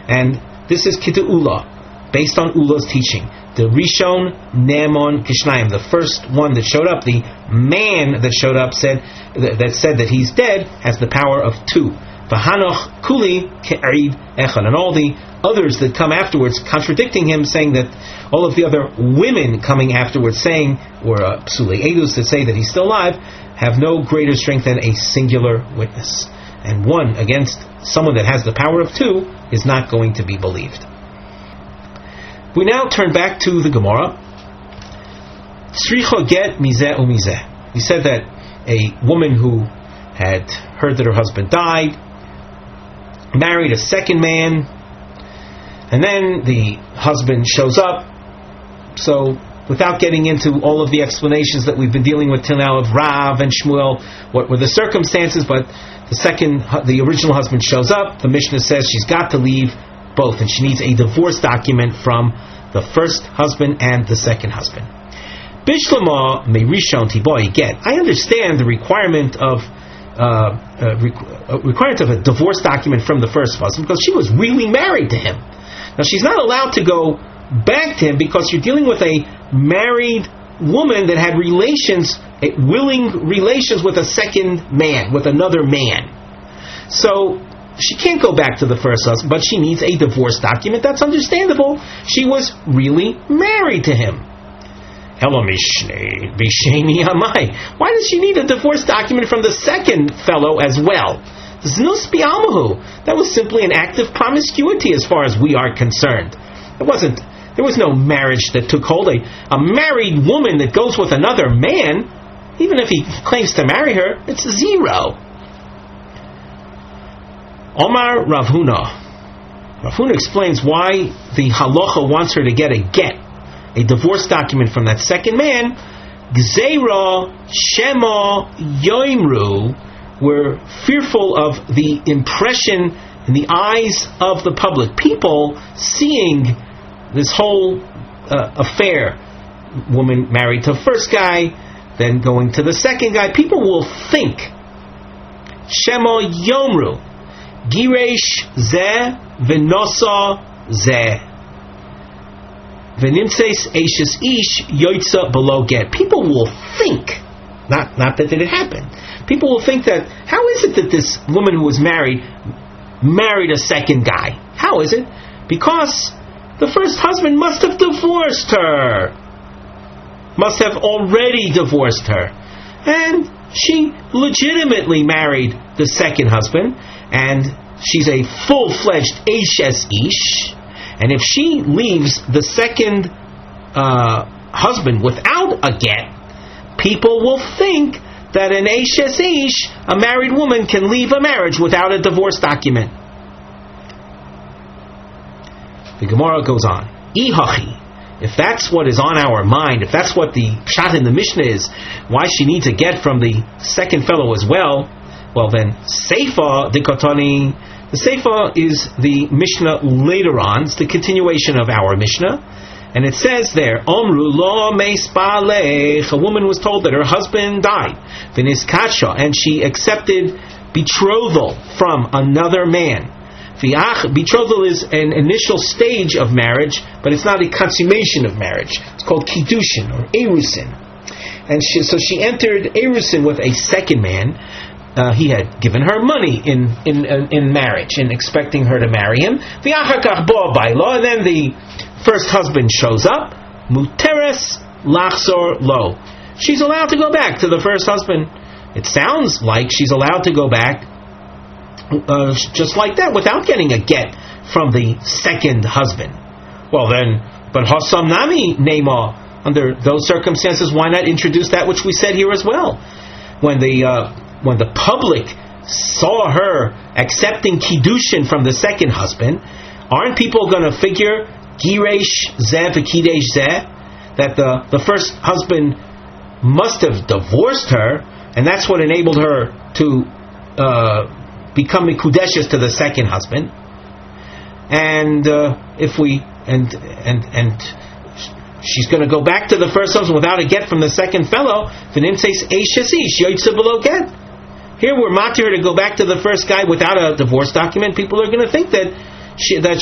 And this is Kitu Ula, based on Ula's teaching. The Rishon Ne'emon Kishnayim, the first one that showed up, the man that showed up said that he's dead, has the power of two. V'hanoch kuli ke'eid echad, and all the others that come afterwards contradicting him, saying that all of the other women coming afterwards saying, or psuli edus that say that he's still alive, have no greater strength than a singular witness. And one against someone that has the power of two is not going to be believed. We now turn back to the Gemara. Tzricha get mizeh umizeh. We said that a woman who had heard that her husband died, married a second man, And then the husband shows up. So, without getting into all of the explanations that we've been dealing with till now of Rav and Shmuel, what were the circumstances, but the original husband shows up. The Mishnah says she's got to leave both, and she needs a divorce document from the first husband and the second husband. Bishlama meirishon tiboy get. I understand the requirement of a divorce document from the first husband because she was really married to him. Now she's not allowed to go back to him because you're dealing with a married woman that had willing relations with a second man, with another man. So she can't go back to the first husband, but she needs a divorce document. That's understandable. She was really married to him. Why does she need a divorce document from the second fellow as well? That was simply an act of promiscuity as far as we are concerned. There was no marriage that took hold. A married woman that goes with another man, even if he claims to marry her, it's zero. Omar Rav Huna. Rav Huna explains why the halacha wants her to get a divorce document from that second man. Gzeira Shema Yoimru. We're fearful of the impression in the eyes of the public. People seeing this whole affair, woman married to the first guy, then going to the second guy, people will think, Shema Yomru, Giresh Zeh V'nosa Zeh V'nimtzeis Eishes Ish Yoitza Below Get. People will think, not that it happened, people will think that, how is it that this woman who was married a second guy? How is it? Because the first husband must have divorced her. Must have already divorced her. And she legitimately married the second husband, and she's a full-fledged Eishes Ish. And if she leaves the second husband without a get, people will think that an Eishes Ish, a married woman, can leave a marriage without a divorce document. The Gemara goes on. Ihachi. If that's what is on our mind, if that's what the pshat in the Mishnah is, why she needs a get from the second fellow as well, then Seifa Dikotani. The Seifa is the Mishnah later on. It's the continuation of our Mishnah. And it says there, Omru lo meispalech. A woman was told that her husband died. V'niskacha, and she accepted betrothal from another man. Betrothal is an initial stage of marriage, but it's not a consummation of marriage. It's called kiddushin or erusin. And so she entered erusin with a second man. He had given her money in marriage, in expecting her to marry him. And then the first husband shows up. Muteres lachzor lo. She's allowed to go back to the first husband. It sounds like she's allowed to go back just like that, without getting a get from the second husband. But Hasam Nami Nema, under those circumstances, why not introduce that which we said here as well? When the public saw her accepting kiddushin from the second husband, aren't people going to figure Giresh Zeh v'Kidesh Zeh, that the first husband must have divorced her, and that's what enabled her to become mikudeshes to the second husband? And she's going to go back to the first husband without a get from the second fellow. Here we're matir her to go back to the first guy without a divorce document. People are going to think that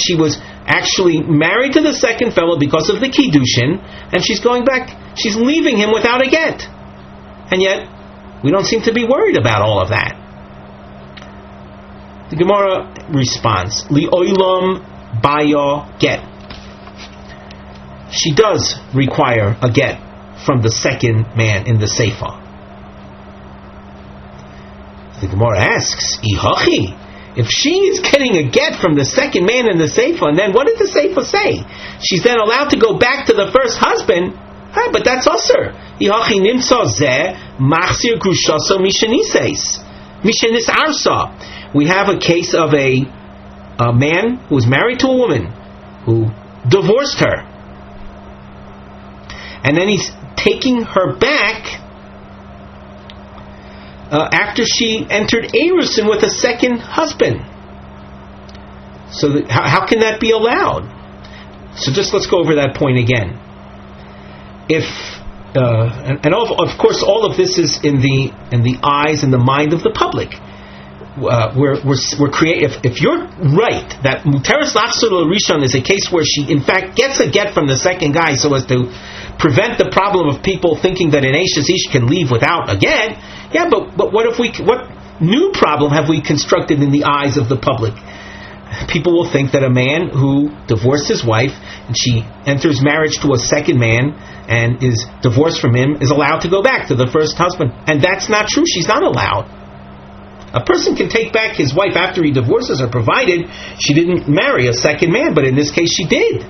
she was actually married to the second fellow because of the kiddushin, and she's going back. She's leaving him without a get, and yet we don't seem to be worried about all of that. The Gemara responds, Li'olam baya get. She does require a get from the second man in the Seifa. The Gemara asks, Ihachi, if she is getting a get from the second man in the Seifa, and then what did the Seifa say? She's then allowed to go back to the first husband, but that's usher. Ihachi nimtza zeh machzir grushaso mishanises. Mishanis arsa. We have a case of a man who was married to a woman, who divorced her. And then he's taking her back after she entered Erusin with a second husband. So how can that be allowed? So just let's go over that point again. If of course all of this is in the eyes and the mind of the public. We're creative. If you're right that Muteris Lachzor Rishon is a case where she in fact gets a get from the second guy so as to prevent the problem of people thinking that an Ish can leave without a get, but what new problem have we constructed in the eyes of the public? People will think that a man who divorced his wife and she enters marriage to a second man and is divorced from him is allowed to go back to the first husband. And that's not true. She's not allowed. A person can take back his wife after he divorces her, provided she didn't marry a second man, but in this case she did.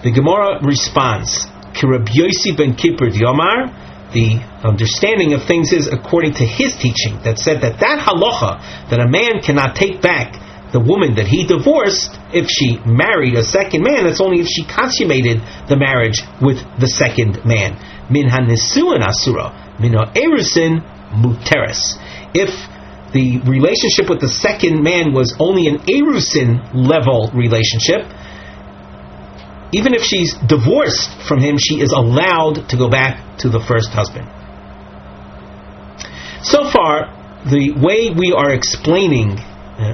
The Gemara responds, Ki Rabbi Yossi ben Kippur Yomar, the understanding of things is according to his teaching that said that halacha, that a man cannot take back the woman that he divorced if she married a second man, that's only if she consummated the marriage with the second man. Min ha-nisuin asura, min ha-erusin muteres. If the relationship with the second man was only an erusin level relationship, even if she's divorced from him, she is allowed to go back to the first husband. So far, the way we are explaining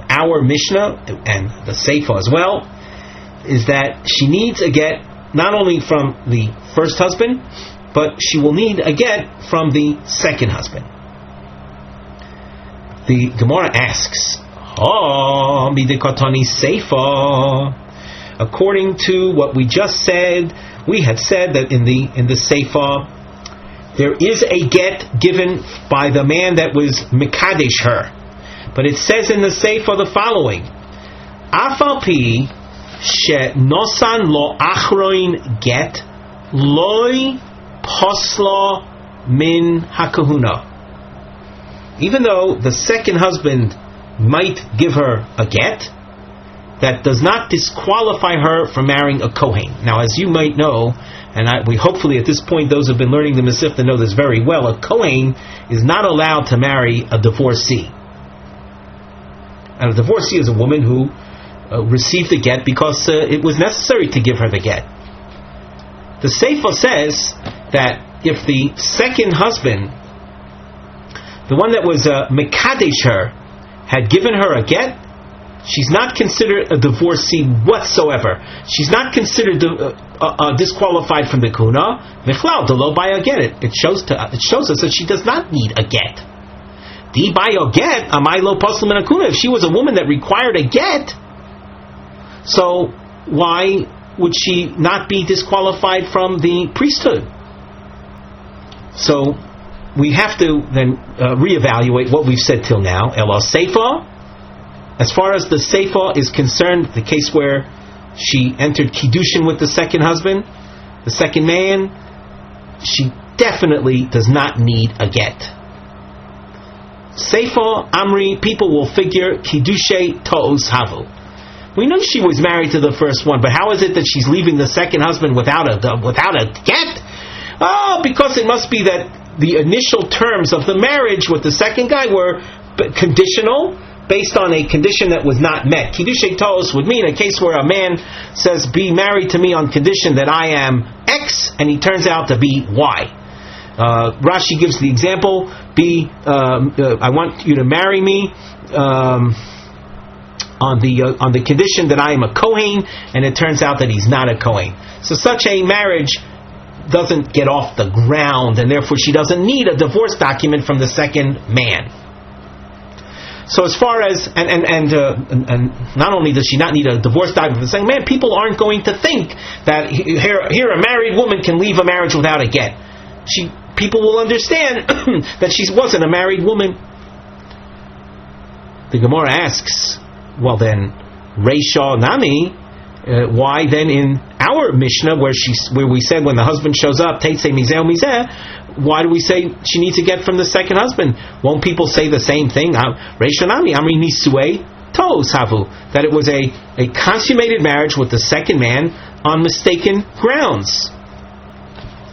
our Mishnah and the Seifa as well is that she needs a get not only from the first husband, but she will need a get from the second husband. The Gemara asks, midikatani Seifa. According to what we just said, we had said that in the Seifa, there is a get given by the man that was Mekadesh her. But it says in the Seifa the following, Afal pi she nosan lo achroin get loy posla min hakahuna. Even though the second husband might give her a get, that does not disqualify her from marrying a Kohen. Now, as you might know, and we hopefully at this point, those who have been learning the Masifta know this very well, a Kohen is not allowed to marry a divorcee. And a divorcee is a woman who received the get because it was necessary to give her the get. The Seifa says that if the second husband, the one that was Mekadesh her, had given her a get, she's not considered a divorcee whatsoever. She's not considered disqualified from the kuna. Mechlal delo by a get. It shows us that she does not need a get. Di by a get amai lo posel min kuna. If she was a woman that required a get, so why would she not be disqualified from the priesthood? So we have to then reevaluate what we've said till now. Ela Seifa. As far as the Seifa is concerned, the case where she entered Kiddushin with the second husband, the second man, she definitely does not need a get. Seifa, Amri, people will figure Kiddushay To'os Havu. We know she was married to the first one, but how is it that she's leaving the second husband without a get? Oh, because it must be that the initial terms of the marriage with the second guy were conditional, based on a condition that was not met. Kiddushay To'os would mean a case where a man says, be married to me on condition that I am X, and he turns out to be Y. Rashi gives the example, I want you to marry me on the condition that I am a Kohen, and it turns out that he's not a Kohen. So such a marriage doesn't get off the ground, and therefore she doesn't need a divorce document from the second man. So as far as and not only does she not need a divorce document from the second man, people aren't going to think that here a married woman can leave a marriage without a get. People will understand that she wasn't a married woman. The Gemara asks, well then, Reisha Nami, why then in our Mishnah where we said when the husband shows up, Teitzei Mizeh Mizeh, why do we say she needs to get from the second husband? Won't people say the same thing? Reisha Nami, Amri Nisue Toes Havu, that it was a consummated marriage with the second man on mistaken grounds.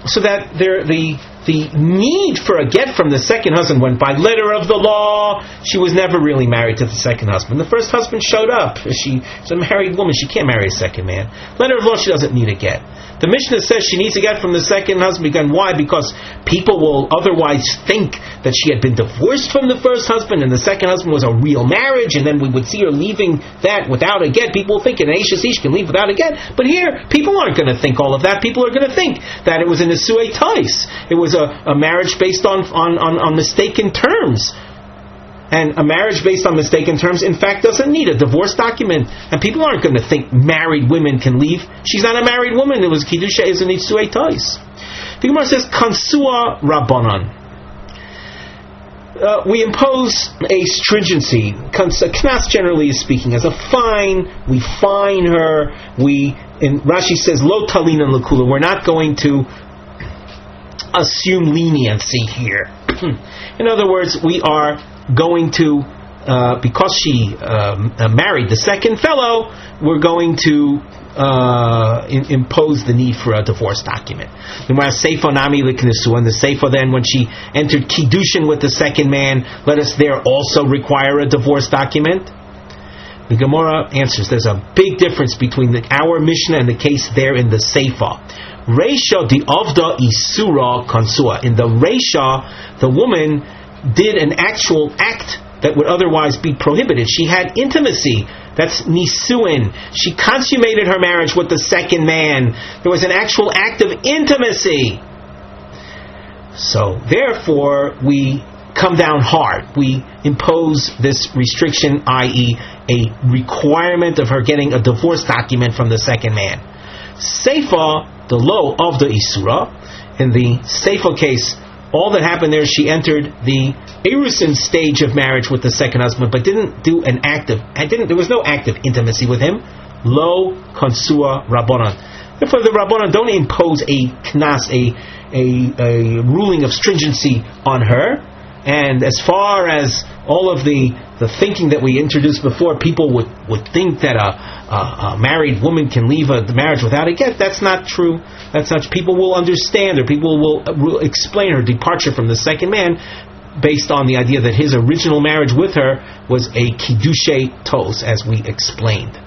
So that the need for a get from the second husband went by letter of the law. She was never really married to the second husband. The first husband showed up. She's a married woman. She can't marry a second man. Letter of law, she doesn't need a get. The Mishnah says she needs a get from the second husband. Again, why? Because people will otherwise think that she had been divorced from the first husband and the second husband was a real marriage, and then we would see her leaving that without a get. People will think an Eishes Ish can leave without a get. But here, people aren't going to think all of that. People are going to think that it was a Nesue Tais. It was a marriage based on mistaken terms. And a marriage based on mistaken terms, in fact, doesn't need a divorce document. And people aren't going to think married women can leave. She's not a married woman. It was Kiddusha is a Nitzui Tais. The Gemara says, Kansua Rabbanan. We impose a stringency. Knas, generally speaking, as a fine. We fine her. And Rashi says, Lo Talina Lakula. We're not going to assume leniency here. In other words, we are going to, because she married the second fellow, we're going to impose the need for a divorce document. And the Seifa then, when she entered Kiddushin with the second man, let us there also require a divorce document. The Gemara answers there's a big difference between our Mishnah and the case there in the Seifa. Reisha di Avda Isura Kansua. In the Reisha, the woman did an actual act that would otherwise be prohibited. She had intimacy. That's nisuin. She consummated her marriage with the second man. There was an actual act of intimacy. So, therefore, we come down hard. We impose this restriction, i.e., a requirement of her getting a divorce document from the second man. Seifa, the law of the Isura, in the Seifa case, all that happened there, she entered the Erusin stage of marriage with the second husband, but didn't do an act of, there was no act of intimacy with him. Lo Kansua Rabbanan. Therefore, the Rabbanan don't impose a knas, a ruling of stringency on her. And as far as all of the thinking that we introduced before, people would think that a married woman can leave the marriage without a get. That's not true. That's not. People will understand, or people will explain her departure from the second man based on the idea that his original marriage with her was a kiddushe tos, as we explained.